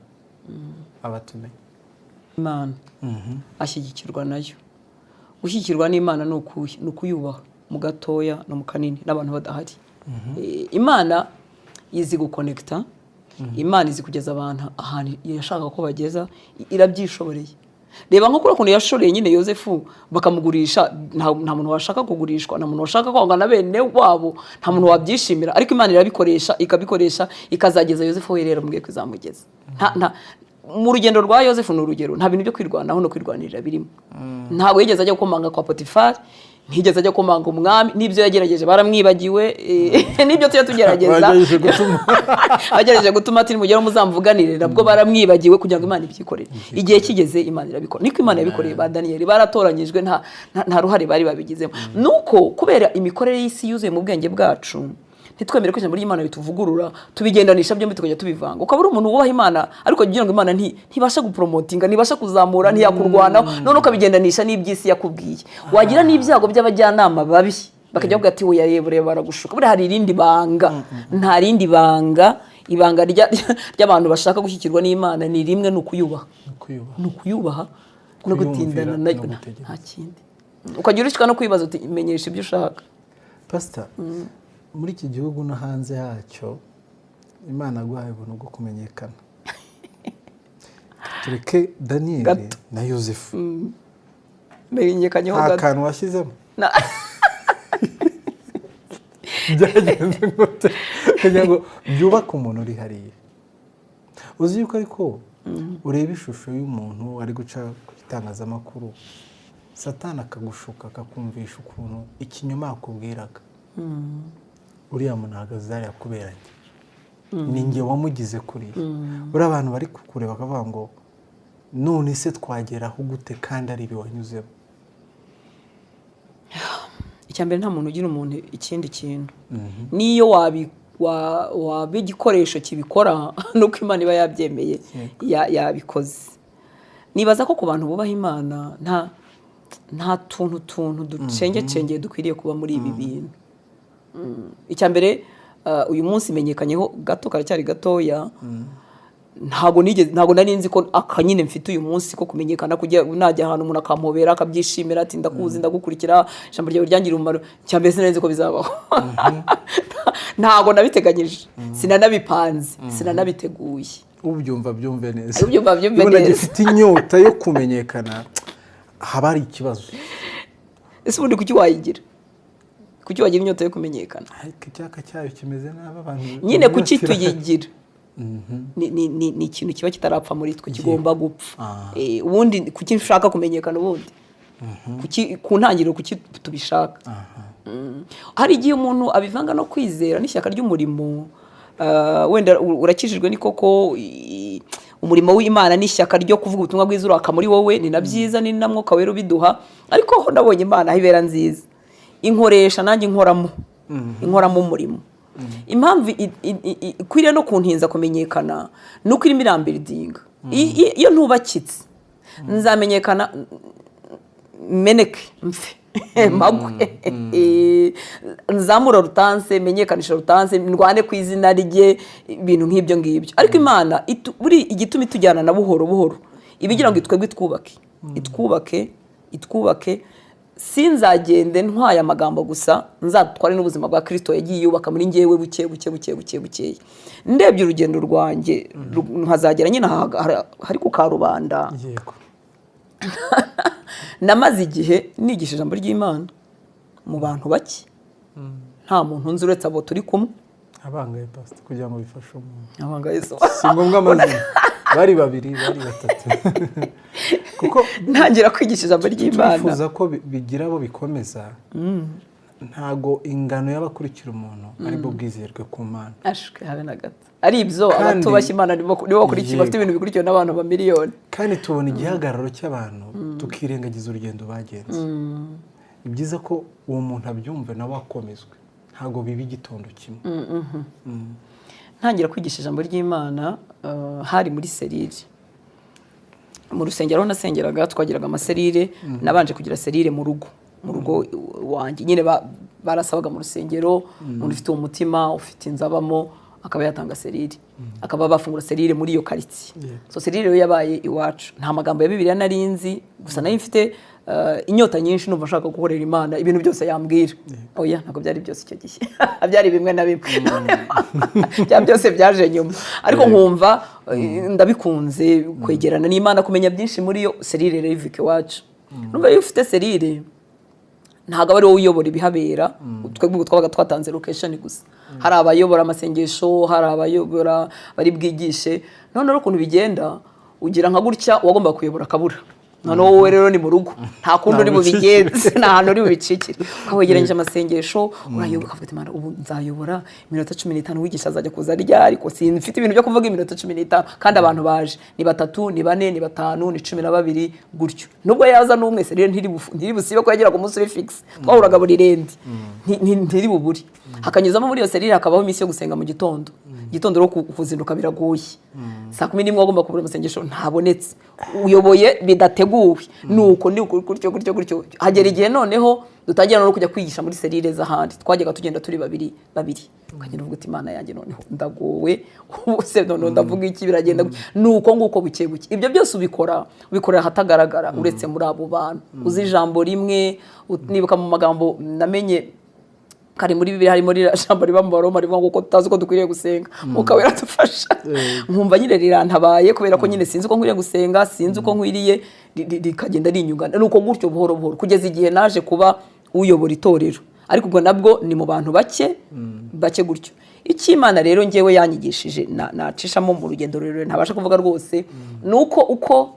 [SPEAKER 1] abatumenya
[SPEAKER 2] Imana ashyigikirwa nayo. Gushyigikirwa n'Imana ni ukuyubaha mu gatoya no mu kanini n'abantu badahari. Imana izi gukonekita, Imana izi kugeza abantu ahantu yashaka ko bageza, irabyishoboreye. Reba nko kuri ukuntu yashoreye nyine Yosefu bakamugurisha, nta muntu washaka kugurishwa, nta muntu washaka kwangana bene wabo, nta muntu wabyishimira, ariko Imana irabikoresha ikabikoresha ikazageza Yosefu we rero mbwiye kuzamugeza. Mu rugendo rwa Yosefu ni urugero, nta bintu byo kwirwanaho no kwirwanirira birimo. Ntabwo yigeze ajya gukomanga kwa Potifari, ntigeze ajya gukomanga umwami, n'ibyo yagerageje baramwibagiwe, n'ibyo tujya tugerageza bagerageje gutuma ati mugera muzamvuganire, nabwo baramwibagiwe kugira ngo Imana ibyikorere. Igihe kigeze Imana irabikora, niko Imana yabikoreye ba Daniyeli, baratoranyijwe nta ruhare bari babigizemo. Nuko kubera imikorere y'isi yuzuye mu bwenge bwacu, ntitwemere ko ijambo ry'Imana bituvugurura tubigendanisha byombi tukajya tubivanga. Ukaba uri umuntu wubaha Imana ariko kugira ngo Imana ntibasha gupromotinga, ntibasha kuzamura, ntiyakurwanaho, none ukabigendanisha n'iby'isi yakubwiye. Wagira n'ibyago by'abajyanama babi bakajya bavuga ati oya reba baragushuka. Buri hari irindi banga, nta rindi banga. Ibanga ry'abantu bashaka gushyikirwa n'Imana ni rimwe, ni ukuyubaha, ni ukuyubaha no gutindana nayo, nta kindi. Ukagira ushika no kwibaza uti menyesha ibyo ushaka.
[SPEAKER 1] Pastor, muri iki gihugu no hanze yacyo Imana guhaye ubuntu bwo kumenyekana. Tureke Daniel na Yosefu.
[SPEAKER 2] Menyekanye ho gato.
[SPEAKER 1] Akantu washyizemo. Byagenze ngote kugira ngo byubake umuntu uri hariya. Uzi yuko ariko ureba ishusho y'umuntu ari guca ku itangazamakuru, Satani akagushuka akakumvisha ukuntu ikinyoma yakubwiraga. Uriya muntu ahagaze hariya kuberanye, ni njye wamugize kuriya. Buriya abantu bari kukureba bakavuga ngo none se twageraho gute kandi ari ibi wanyuzemo.
[SPEAKER 2] Icyambere nta muntu ugira umuntu ikindi kintu, niyo waba igikoresho kibikora nuko Imana iba yabyemeye yabikoze. Nibaza ko ku bantu bubaha Imana nta tuntu ducengecengeye dukwiriye kuba muri ibi bintu. Icyambere uyu munsi menyekanyeho gato, karacyari gatoya, ntago nari nzi ko akanyine mfite uyu munsi ko kumenyekana kujya najya ahantu umuntu akampobera akabyishimira ati ndakuzi ndagukurikira ijambo ryawe ryangira umumaro. Cyambere sinari nzi ko bizabaho. Ntago nabiteganyije, sinanabipanze, sinanabiteguye.
[SPEAKER 1] Ubyumva byumve neza.
[SPEAKER 2] Ubyumva byumve neza.
[SPEAKER 1] Gifite inyota yo kumenyekana haba ari ikibazo.
[SPEAKER 2] Ese ubundi kuki wayigira? Kuki wagira inyota yo kumenyekana?
[SPEAKER 1] Ariko icyaka cyayo kimeze nabi abantu.
[SPEAKER 2] Nyine kuki tuyigira? Ni ikintu kiba kitarapfa muri twe, kigomba gupfa. Ubundi kuki nshaka kumenyekana ubundi? Kuki ku ntangiriro kuki tubishaka? Hari igihe umuntu abivanga no kwizera n'ishyaka ry'umurimo. Wenda urakijijwe ni koko umurimo w'Imana n'ishyaka ryo kuvuga ubutumwa bwiza uraka muri wowe, ni nabyiza, ni na Mwuka Wera ubiduha, ariko ndabonye Imana hibera nziza inkoresha nanjye inkoramo umurimo. Impamvu ikwiriye no kuntinza kumenyekana nuko irimo irambiridinga. Iyo ntubakitse nzamenyekana meneke mfe magwe, nzamura rutanse, menyekanisha rutanse, ndwane ku izina rye, ibintu nk'ibyo ngibyo. Ariko Imana buri igituma itujyana na buhoro buhoro ibigira ngo itwebwe itwubake. Sinzagende ntwaye amagambo gusa, nzatware n'ubuzima bwa Kristo yagiye yubaka muri ngewe buke. Ndebye urugendo rwanjye nkazagera nyine hari ku Karubanda.
[SPEAKER 1] Yego.
[SPEAKER 2] Namaze igihe nigisha ijambo ry'Imana mu bantu bake, nta muntu nzi uretse abo turi kumwe.
[SPEAKER 1] Abangaye Pastor kugira ngo bifashe umuntu.
[SPEAKER 2] Abangaye so.
[SPEAKER 1] Si ngombwa amazina. Bari babiri, bari batatu. Kuko
[SPEAKER 2] ntangira kwigisha ijambo ry'Imana.
[SPEAKER 1] Twifuza ko bigira abo bikomeza. Ntago ingano y'abakurikira umuntu ari bwo bwizerwe ku Mana.
[SPEAKER 2] Ashwe habe na gato. Ari ibyo abatubashye Imana nibo bakurikira, bafite ibintu bikurikiwe n'abantu ba miliyoni.
[SPEAKER 1] Kandi tubona igihagararo cy'abantu tukirengagiza urugendo bagenze. Ni byiza ko uwo muntu abyumve nawe akomezwe. Ntago bibi igitondo kimwe.
[SPEAKER 2] Ntangira kwigisha ijambo ry'Imana hari muri serire. Mu rusengero nasengeraga, twagiraga amaserire, nabanje kugira serire mu rugo wanjye. Nyine barasabaga mu rusengero, umuntu ufite umutima, ufite inzabamo, akaba yatanga serire akaba bafungura serire muri iyo quartier so serire yo yabaye iwacu nta magambo ya Bibiliya narinzi gusa nayo mfite inyota nyinshi numva nshaka gukorera Imana ibintu byose yambwira oya ntabwo byari byose icyo gihe byari bimwe na bimwe bya byose byaje nyuma ariko nkumva ndabikunze kwegerana n'Imana kumenya byinshi muri yo serire revike wacu numva iyo ufite serire ntago ari wowe uyobora ibihabera twebwe twabaga twatanze location gusa hari abayobora amasengesho hari abayobora bari bwigishe none rero ukuntu bigenda ugira nka gutya wagomba kuyobora kabura none wowe rero ni mu rugo nta kundi uri bubigenze nta hantu uri bubicikire ukawegeranyije amasengesho urayoboka ukavuga Imana ubu nzayobora iminota 15 wigisha azajya kuza ryari ariko sinfite ibintu byo kuvuga iminota 15 kandi abantu baje ni 3 ni 4 ni 5 ni 12 gutyo nubwo yaza n'umwe serire ntiri busibe ko yagira ku munsi uri fix twahuraga buri rendi ntiri buburi hakanyuzamo muri iyo serire hakabaho iminsi yo gusenga mu gitondo ro kuzinduka biragoye saa 11 wagomba kubura amasengesho ntabonetse uyoboye bidateguwe nuko ndi gutyo hagera igihe noneho dutangira no kujya kwigisha muri serire z'ahandi twajyaga tugenda turi babiri ukagenda uvuga uti Imana yanjye noneho ndagowe ubuse none ndavuga iki biragenda nuko nguko buke ibyo byose ubikorera hatagaragara uretse muri abo bantu uzi ijambo rimwe nibuka mu magambo namenye kari muri Bibiliya harimo ijambo riba mu Baroma rivuga ngo tutazi ko dukwiriye gusenga mukabera dufasha nkumva nyine rirantabaye kubera ko nyine sinzi uko nkwiriye gusenga sinzi uko nkwiriye rikagenda rinyugana nuko gutyo buhoro kugeza igihe naje kuba uyobora itorero ariko ubwo nabwo ni mu bantu bake gutyo Imana rero ngewe yanyigishije nacishamo mu rugendo rurerure ntabasha kuvuga rwose nuko uko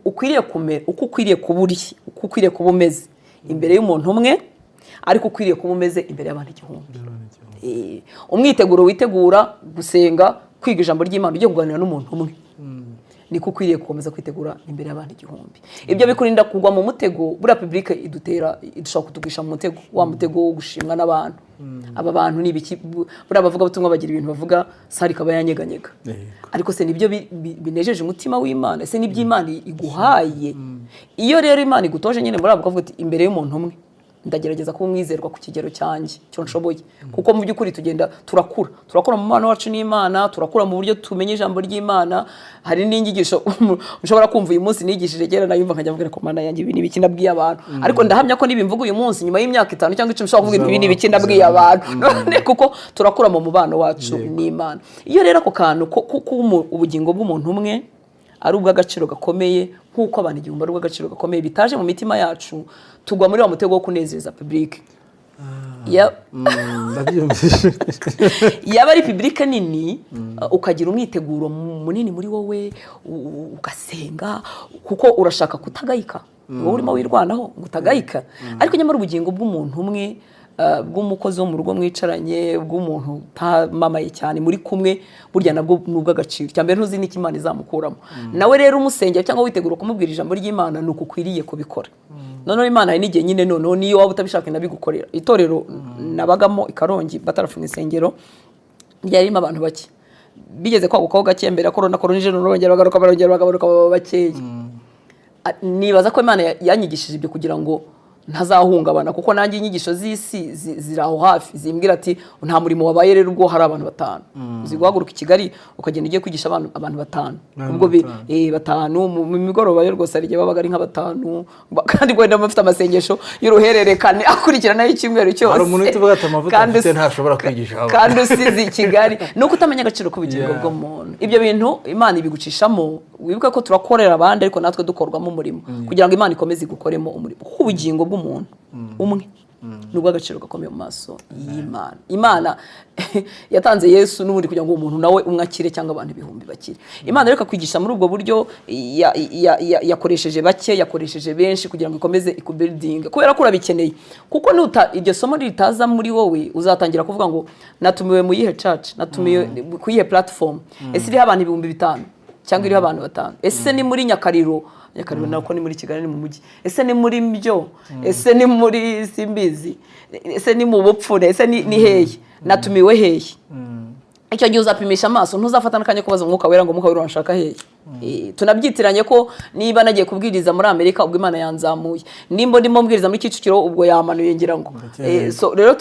[SPEAKER 2] ukwiriye kumera uko ukwiriye kuburi uko ukwiriye kuba umeze imbere y'umuntu umwe ariko ukwiriye kuba umeze imbere y'abantu igihumbi umwiteguro witegura gusenga kwiga ijambo ry'Imana ugiye kuganira n'umuntu umwe niko ukwiriye gukomeza kwitegura imbere y'abantu igihumbi ibyo bikurinda kugwa mu mutego buri public idushaka kutugisha mu mutego wa mutego wo gushimwa n'abantu aba bantu ni ibiki buri abavuga butumwa bagira ibintu bavuga sari kaba yanyeganyega ariko se nibyo binejeje umutima w'Imana se nibyo Imana iguhaye iyo rero Imana igutoje nyine muri abo kavuga ati imbere y'umuntu umwe ndagerageza kuba umwizerwa ku kigero cyanjye cyo nshoboye kuko mu by'ukuri tugenda turakura mu mwana wacu n'Imana turakura mu buryo tumenye ijambo ry'Imana hari n'inyigisho ushobora kumva uyu munsi nigishije gera nayumva nkajya mvuga ko Mana yanjye ibi ni biki nabwiye abantu ariko ndahamya ko nibimvuga uyu munsi nyuma y'imyaka 5 cyangwa 10 ushobora kuvuga ibi ni biki nabwiye abantu none kuko turakura mu mubano wacu n'Imana iyo rero ako kantu ko ubugingo bw'umuntu umwe ari ubw'agaciro gakomeye nk'uko abantu igihumbi ari ubw'agaciro gakomeye bitaje mu mitima yacu tugwa muri wa mutego wo kunezeza public yaba ari public nini ukagira umwiteguro munini muri wowe ugasenga kuko urashaka kutagayika wowe urimo wirwanaho ngutagayika ariko nyamara ubugingo bw'umuntu umwe bw'umukozi wo mu rugo mwicaranye bw'umuntu tamamaye cyane muri kumwe burya nabwo nubwo agaciro cyambere ntuzi n'iki Imana izamukuramo nawe rero umusengera cyangwa witegura kumubwira ijambo ry'Imana nuko ukwiriye kubikora none Imana hari n'igihe nyine none niyo waba utabishaka nabigukorera itorero nabagamo ikarongi batarafunga insengero ryarimo abantu bake bigeze kwagukaho gake mbere korona nije nongera bagaruka bakeye nibaza ko Imana yanyigishije ibyo kugira ngo ntazahungabana kuko nanjye inyigisho z'isi ziraho hafi zimbwira ati nta murimo wabaye rero ubwo hari abantu 5 uziguhaguruka i Kigali ukagenda ugiye kwigisha abantu 5 ubwo 5 mu migoroba yo rwose arigiye babaga ari nka 5 kandi gwenda bafite amasengesho y'uruhererekane akurikirana y'icyumweru cyose
[SPEAKER 1] hari umuntu utuvuga ati amavuta afite ntashobora kwigisha
[SPEAKER 2] kandi usize i Kigali nuko utamenya agaciro k'ubugingo bw'umuntu ibyo bintu Imana ibigucishamo wibuka ko turakorera abandi ariko natwe dukorwamo umurimo kugira ngo Imana ikomeze gukoremo umurimo ubugingo bw'umuntu umwe nubwo agaciro gakomeye mu maso y'Imana Imana yatanze Yesu n'ubundi kugira ngo umuntu nawe umwakire cyangwa abantu ibihumbi bakire Imana reka kwigisha muri ubwo buryo yakoresheje bake yakoresheje benshi kugira ngo ikomeze ikubuilding kubera ko urabikeneye kuko nuta iryo somo ritaza muri wowe uzatangira kuvuga ngo natumiwe mu yihe church natumiwe ku yihe platform ese iriho abantu 5,000 cyangwa iriho abantu 5 ese ni muri Nyakariro nako ni muri Kigali ni mu mujyi ese ni muri Mbyo ese ni muri Simbizi ese ni mu Bupfure ese ni hehe natumiwe hehe icyo gihe uzapimisha amaso ntuzafata nakanya kubaza umwuka wera ngo umwuka wera urashaka hehe tunabyitiranye ko niba nagiye kubwiriza muri Amerika ubwo Imana yanzamuye nimba ndimo mbwiriza muri Kicukiro ubwo yamanuye ngira ngo so rero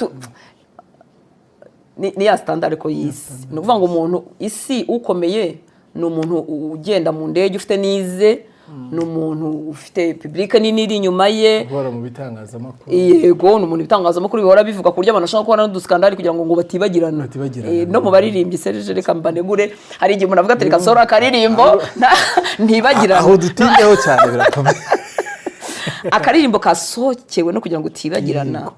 [SPEAKER 2] ni ya standard ko y'isi ni ukuvuga ngo umuntu isi ukomeye ni umuntu ugenda mu ndege ufite nize ni umuntu ufite publike nini iri inyuma ye
[SPEAKER 1] guhora mu bitangazamakuru
[SPEAKER 2] yego ni umuntu ibitangazamakuru bihora bivuga ku buryo abantu bashobora kubona n'uduskandali kugira ngo batibagirana no mu baririmbyi Serge reka mbanegure hari igihe umuntu avuga ati reka sora akaririmbo ntibagirana
[SPEAKER 1] aho dutindeho cyane birakomeye
[SPEAKER 2] akaririmbo kasokewe no kugira ngo utibagirana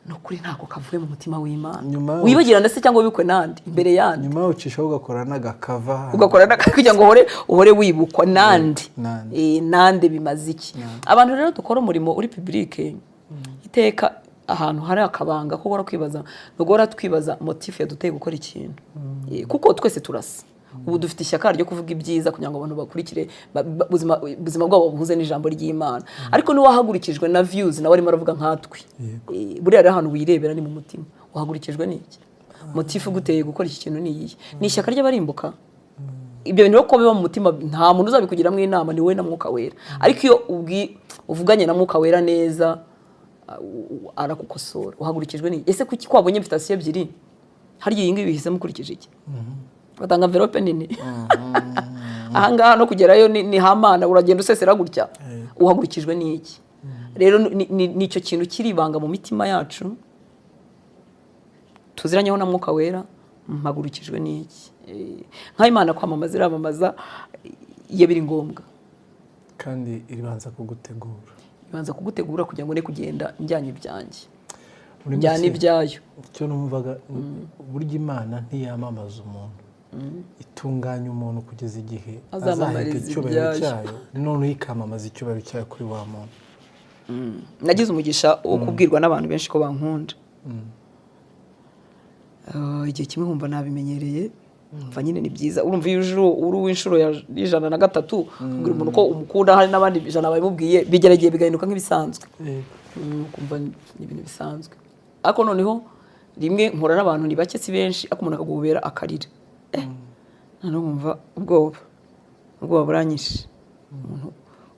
[SPEAKER 2] no kuri ntako kavuye mu mutima w'Imana wibagirana se cyangwa wibukwe nandi imbere yandi
[SPEAKER 1] nyuma ucisha ugakora n'agakava
[SPEAKER 2] kugira ngo uhore wibukwa nandi nande bimaze iki abantu rero dukora umurimo uri publique iteka ahantu hari akabanga ko gora kwibaza nugora twibaza motif yaduteye gukora ikintu kuko twese turasa ubu dufite ishyaka ryo kuvuga ibyiza kugira ngo abantu bakurikire ubuzima bwabo buhuze n'ijambo ry'Imana ariko ni wahagurikijwe na views nawe arimo aravuga nkatwe buriya rero ahantu wirebera ni mu mutima wahagurikijwe n'iki motif guteye gukora iki kintu ni iyi ni ishyaka ry'abarimbuka ibyo bintu ko biba mu mutima nta muntu uzabikugiramo inama ni wowe na Mwuka Wera ariko iyo uvuganye na Mwuka Wera neza arakukosora uhagurikijwe n'iki ese kuki kwabonye invitation ebyiri hari iyi ngiyi bihise mukurikije iki batanga envelope nini ahangaha no kugerayo ni hamana uragenda usesera gutya uhagurikijwe n'iki rero nicyo kintu kiribanga mu mitima yacu tuziranyeho na Mwuka Wera mpagurikijwe n'iki nk'Imana kwamamaza iramamaza iyo biri ngombwa
[SPEAKER 1] kandi iribanza kugutegura
[SPEAKER 2] kugira ngo ne kugenda njyanye ibyanjye njyane ibyayo
[SPEAKER 1] icyo numvaga burya Imana ntiyamamaza umuntu itunganya umuntu kugeza igihe azaheka icyubahiro cyayo none ikamamaza icyubahiro cyayo kuri wa muntu
[SPEAKER 2] nagize umugisha wo kubwirwa n'abantu benshi ko bankunda igihe kimwe nkumva nabimenyereye mva nyine ni byiza urumva iyo uri w'inshuro ya 103 kubwira umuntu ko umukunda hari n'abandi 100 babimubwiye bigerageye bigahinduka nk'ibisanzwe kumva ni ibintu bisanzwe ariko noneho rimwe nkora n'abantu ni bake si benshi ako umuntu akagubera akarira none nkumva ubwoba buranyishe umuntu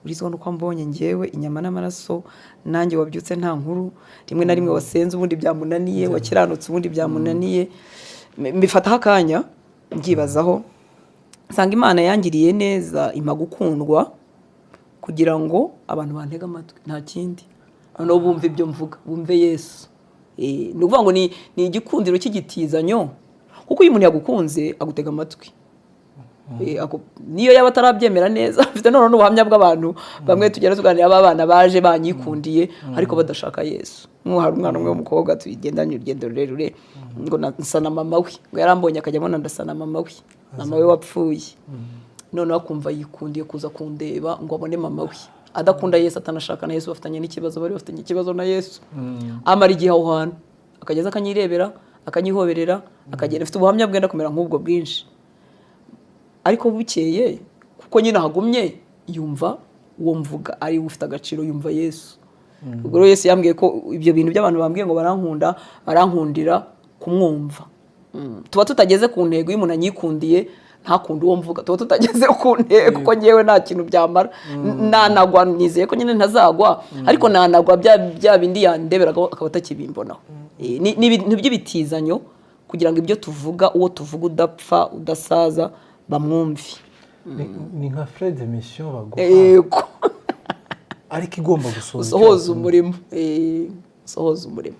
[SPEAKER 2] urizwa nuko mbonye ngewe inyama n'amaraso nanjye wabyutse nta nkuru rimwe na rimwe wasenze ubundi byamunaniye wakiranutse ubundi byamunaniye mbifataho akanya mbyibazaho nsanga Imana yangiriye neza impa gukundwa kugira ngo abantu bantege amatwi nta kindi noneho bumve ibyo mvuga bumve Yesu ni ukuvuga ngo ni igikundiro cy'igitizanyo kuko iyo umuntu yagukunze agutega amatwi niyo yaba atarabyemera neza afite none n'ubuhamya bw'abantu bamwe tugera tuganira abana baje banyikundiye ariko badashaka Yesu hari umwana umwe w'umukobwa tugendanye urugendo rurerure ngo nsa na mama we ngo yarambonye akajya abona ndasa na mama we mama we wapfuye none akumva yikundiye kuza kundeba ngo abone mama we adakunda Yesu atanashaka na Yesu bafitanye n'ikibazo bari bafitanye ikibazo na Yesu amara igihe aho hantu akageza akanyirebera akanyihoberera akagenda afite ubuhamya bwenda kumera nk'ubwo bwinshi ariko bukeye kuko nyine hagumye yumva uwo mvuga ari ufite agaciro yumva Yesu ubwo rero Yesu yambwiye ko ibyo bintu by'abantu bambwiye ngo barankundira kumwumva tuba tutageze ku ntego y'umuntu anyikundiye ntakunda uwo mvuga tuba tutageze ku ntego kuko ngewe nta kintu byamara nanagwa nizeye ko nyine ntazagwa ariko nanagwa bya bindi yandeberaga akaba atakibimbonaho ni ibintu by'ibitizanyo kugira ngo ibyo tuvuga uwo tuvuga udapfa udasaza bamwumvi
[SPEAKER 1] ni nka Fred mission baguha
[SPEAKER 2] yego
[SPEAKER 1] ariko igomba
[SPEAKER 2] gusohoza umurimo sohoza umurimo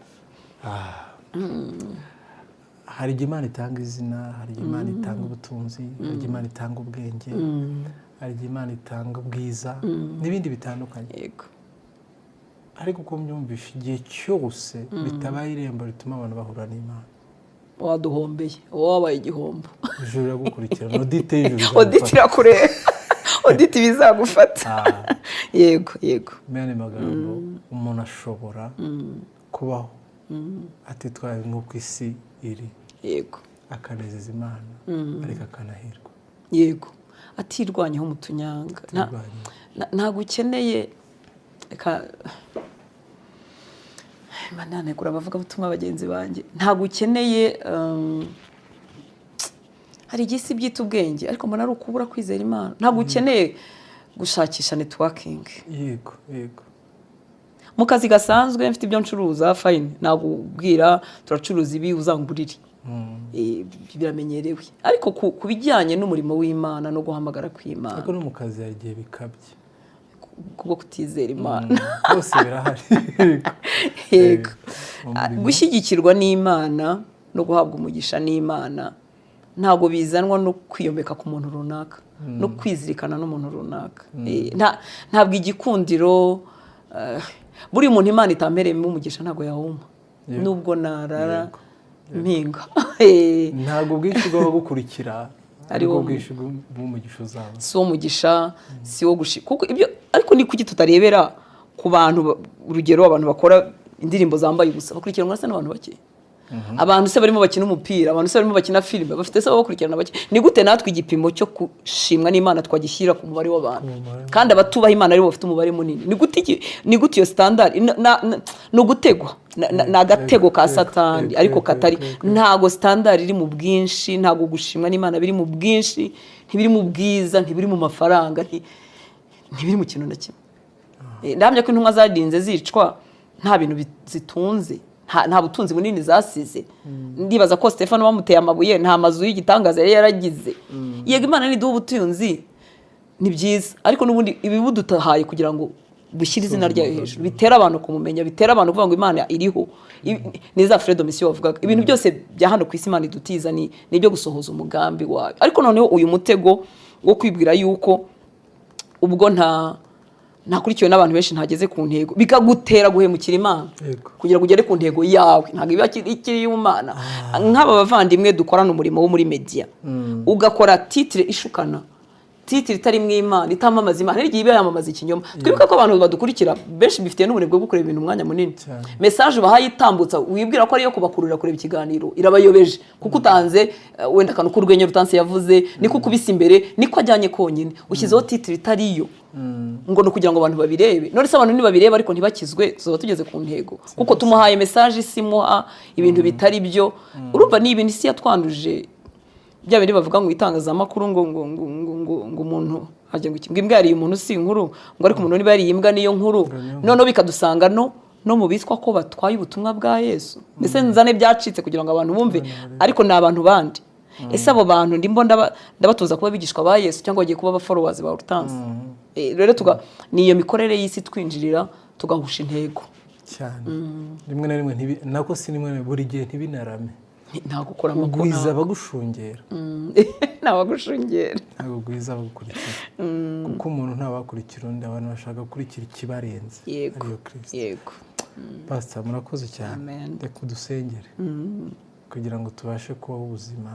[SPEAKER 1] hari igihe Imana itanga izina hari igihe Imana itanga ubutunzi hari igihe Imana itanga ubwenge hari igihe Imana itanga ubwiza n'ibindi bitandukanye
[SPEAKER 2] yego
[SPEAKER 1] ariko uko mbyumvisha igihe cyose bitabaye irembo rituma abantu bahura n'Imana
[SPEAKER 2] waduhombeye wabaye igihombo
[SPEAKER 1] ijuru iragukurikirana
[SPEAKER 2] audit irakureba audit bizagufata yego
[SPEAKER 1] mene magambo umuntu ashobora kubaho atitwaye nk'uko isi iri
[SPEAKER 2] yego
[SPEAKER 1] akanezeza Imana ariko akanahirwa
[SPEAKER 2] yego atirwanyeho mu tunyanga ntabwo ukeneye mananegura bavuga butumwa bagenzi banjye ntabwo ukeneye hari igihe isi byita ubwenge ariko mbona ari ukubura kwizera Imana ntabwo ukeneye gushakisha networking
[SPEAKER 1] yego
[SPEAKER 2] mu kazi gasanzwe mfite ibyo ncuruza fine ntabwo ubwira turacuruza ibi uzangurire biramenyerewe ariko ku bijyanye n'umurimo w'Imana no guhamagara kw'Imana
[SPEAKER 1] ariko no mu kazi hari igihe bikabye
[SPEAKER 2] kubwo kutizera Imana
[SPEAKER 1] bose birahari
[SPEAKER 2] yego gushyigikirwa n'Imana no guhabwa umugisha n'Imana ntabwo bizanwa no kwiyomeka ku muntu runaka no kwizirikana n'umuntu runaka ntabwo igikundiro buri muntu Imana itampereyemo umugisha ntabwo yawuma nubwo narara mpinga
[SPEAKER 1] ntabwo bwinshi bwo gukurikira ariko bwinshi bw'umugisha uzaba
[SPEAKER 2] si wo mugisha si wo kuko ibyo ariko ni kuki tutarebera ku bantu urugero abantu bakora indirimbo zambaye ubusa bakurikiranwa n'abantu bake abantu se barimo bakina umupira abantu se barimo bakina filime bafite se bakurikirana bake ni gute natwe igipimo cyo kushimwa n'Imana twagishyira ku mubare w'abantu kandi abatubaha Imana ari bo bafite umubare munini ni gute iyo standard no gutegwa n'agatego ka Satani ariko katari ntago standard iri mu bwinshi ntago gushimwa n'Imana biri mu bwinshi ntibiri mu bwiza ntibiri mu mafaranga ntibiri mu kintu na kimwe ndamya ko intumwa zadinze zicwa nta bintu zitunze nta butunzi bunini zasize ndibaza ko Stefano bamuteye amabuye nta mazu y'igitangaza yari yaragize yego Imana niduha ubutunzi ni byiza ariko n'ubundi ibibudutahaye kugira ngo bushyire izina ryayo hejuru bitera abantu kumumenya bitera abantu kuvuga ngo Imana iriho ni za Fredo Mission bavugaga ibintu byose bya hano ku isi Imana idutiza ni ibyo gusohoza umugambi wayo ariko noneho uyu mutego wo kwibwira yuko ubwo nakurikiwe n'abantu benshi ntageze ku ntego bikagutera guhemukira Imana kugira ngo ugere ku ntego yawe ntabwo iba ikiri y'Imana nk'aba bavandimwe dukorana umurimo wo muri media ugakora titre ishukana titre itari mw'Imana itamamaza Imana n'igihe iba yamamaza ikinyoma twibuka ko abantu badukurikira benshi bifitiye n'ubunebwe bwo kureba ibintu umwanya munini message bahaye itambutsa wibwira ko ariyo kubakurura kureba ikiganiro irabayobeje kuko utanze wenda kantu k'urwenya rutanse yavuze niko kubisa imbere niko ajyanye konyine ushyizeho titre itariyo ngo no kugira ngo abantu babirebe none se abantu nibabireba ariko ntibakizwe tuzoba tugeze ku ntego kuko tumuhaye message isimuha ibintu bitari byo urumva ni ibintu isi yatwanduje bya bindi bavuga ngo itangazamakuru ngo umuntu hajye ngo imbwa yari umuntu si inkuru ngo ariko umuntu niba yari imbwa niyo nkuru none bikadusanga no mu bitwa ko batwaye ubutumwa bwa Yesu mbese nzane byacitse kugira ngo abantu bumve ariko ni abantu bandi ese abo bantu ndimbo ndabatoza kuba bigishwa ba Yesu cyangwa bagiye kuba aba followers ba Rutansi rero ni iyo mikorere y'isi twinjirira tugahusha intego
[SPEAKER 1] cyane rimwe na rimwe nako si rimwe buri gihe ntibinarame
[SPEAKER 2] nta gukora amakuru
[SPEAKER 1] gwiza bagushungera ntabwo gwiza bagukurikira kuko umuntu ntabakurikira undi abantu bashaka gukurikira ikibarenze ariyo Kristo
[SPEAKER 2] yego
[SPEAKER 1] Pastor murakoze cyane reka dusengere kugira ngo tubashe kubaho ubuzima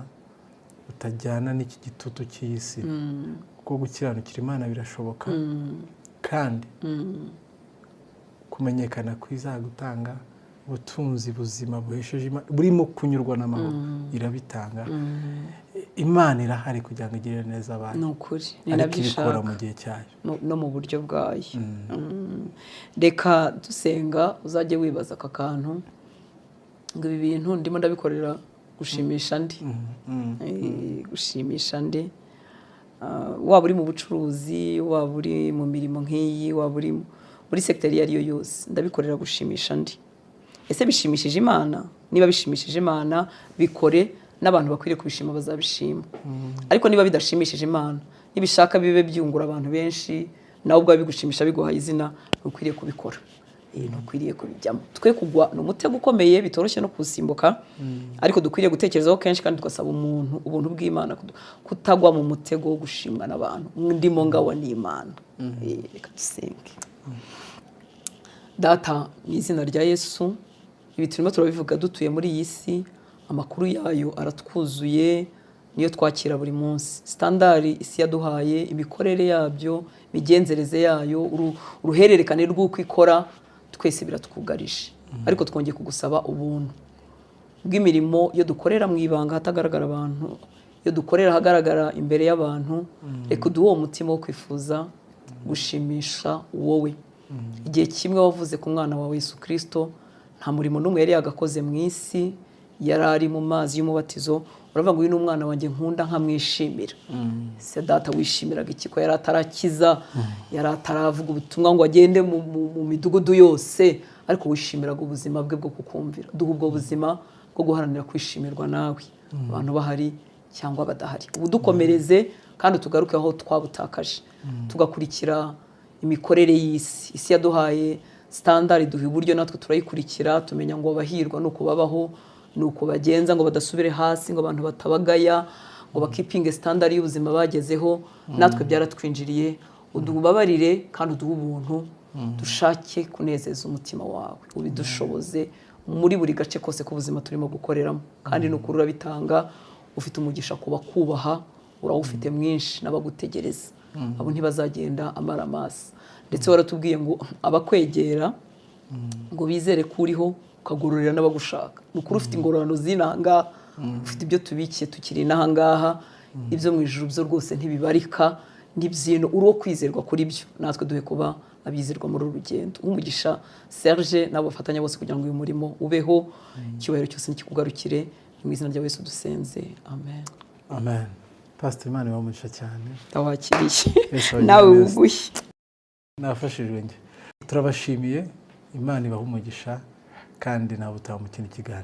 [SPEAKER 1] butajyana n'iki gitutu cy'isi kuko gukiranukira Imana birashoboka kandi kumenyekana kwizagutanga ubutunzi buzima buhesheje burimo kunyurwa n'amahoro irabitanga Imana irahari kugira ngo igirire neza abantu
[SPEAKER 2] ni ukuri
[SPEAKER 1] ariko ibikora mu gihe cyayo
[SPEAKER 2] no mu buryo bwayo reka dusenga uzajye wibaza aka kantu ngo ibi bintu ndimo ndabikorera gushimisha ndi gushimisha ndi waba uri mu bucuruzi waba uri mu mirimo nk'iyi waba uri muri sekiteri iyo ari yo yose ndabikorera gushimisha ndi ese bishimishije Imana niba bishimishije Imana bikore n'abantu bakwiriye kubishima bazabishima ariko niba bidashimishije Imana nibishaka bibe byungura abantu benshi nawe ubwo bigushimisha biguhaye izina ukwiriye kubikora ukwiriye kubijyamo twe kugwa no mutego ukomeye bitoroshye no kusimbuka ariko dukwiriye gutekerezaho kenshi kandi tugasaba ubuntu bw'Imana kutagwa mu mutego wo gushimwa n'abantu ndimo ngawa n'Imana reka dusenge Data mu izina rya Yesu ibi turimo turabivuga dutuye muri iyi si amakuru yayo aratwuzuye niyo twakira buri munsi standard isi yaduhaye imikorere yabyo imigenzereze yayo uruhererekane rw'uko ikora twese biratwugarije ariko twongeye kugusaba ubuntu bw'imirimo yo dukorera mu ibanga hatagaragara abantu yo dukorera hagaragara imbere y'abantu reka uduhe uwo mutima wo kwifuza gushimisha wowe igihe kimwe wavuze ku mwana wawe Yesu Kristo nta murimo n'umwe yari yagakoze mu isi yari ari mu mazi y'umubatizo uravuga ngo uyu ni umwana wanjye nkunda nkamwishimira se Data wishimiraga iki ko yari atarakiza yari ataravuga ubutumwa ngo agende mu midugudu yose ariko wishimiraga ubuzima bwe bwo kukumvira duha ubwo buzima bwo guharanira kwishimirwa nawe abantu bahari cyangwa badahari. Ubu dukomereze kandi tugaruke aho twabutakaje tugakurikira imikorere y'isi. Isi yaduhaye standard duha uburyo natwe turayikurikira tumenya ngo abahirwa nuko babaho nuko bagenza ngo badasubire hasi ngo abantu batabagaya ngo bakipinge standard y'ubuzima bagezeho. Natwe byaratwinjiriye, udubabarire kandi uduhe ubuntu dushake kunezeza umutima wawe, ubidushoboze muri buri gace kose k'ubuzima turimo gukoreramo. Kandi n'ukuri urabitanga, ufite umugisha kuba kubaha urawufite mwinshi n'abagutegereza abo ntibazagenda amara amaso. Ndetse waratubwiye ngo abakwegera ngo bizere kuriho ukagororera n'abagushaka. N'ukuri ufite ingororano zinanga, ufite ibyo tubikiye tukiri n'ahangaha, ibyo mu ijuru byo rwose ntibibarika, n'ibyino uri wo kwizerwa kuri byo. Natwe duhe kuba abizerwa muri uru rugendo. Umugisha Serge n'abo bafatanya bose kugira ngo uyu murimo ubeho, icyubahiro cyose nikikugarukire mu izina rya Yesu dusenze, amen.
[SPEAKER 1] Amen. Pastor Imana ibamugisha cyane.
[SPEAKER 2] Tawakiriye nawe ugushye.
[SPEAKER 1] Nafashijwe nge. Turabashimiye, Imana ibaha umugisha kandi nawe utaha mu kindi kiganiro.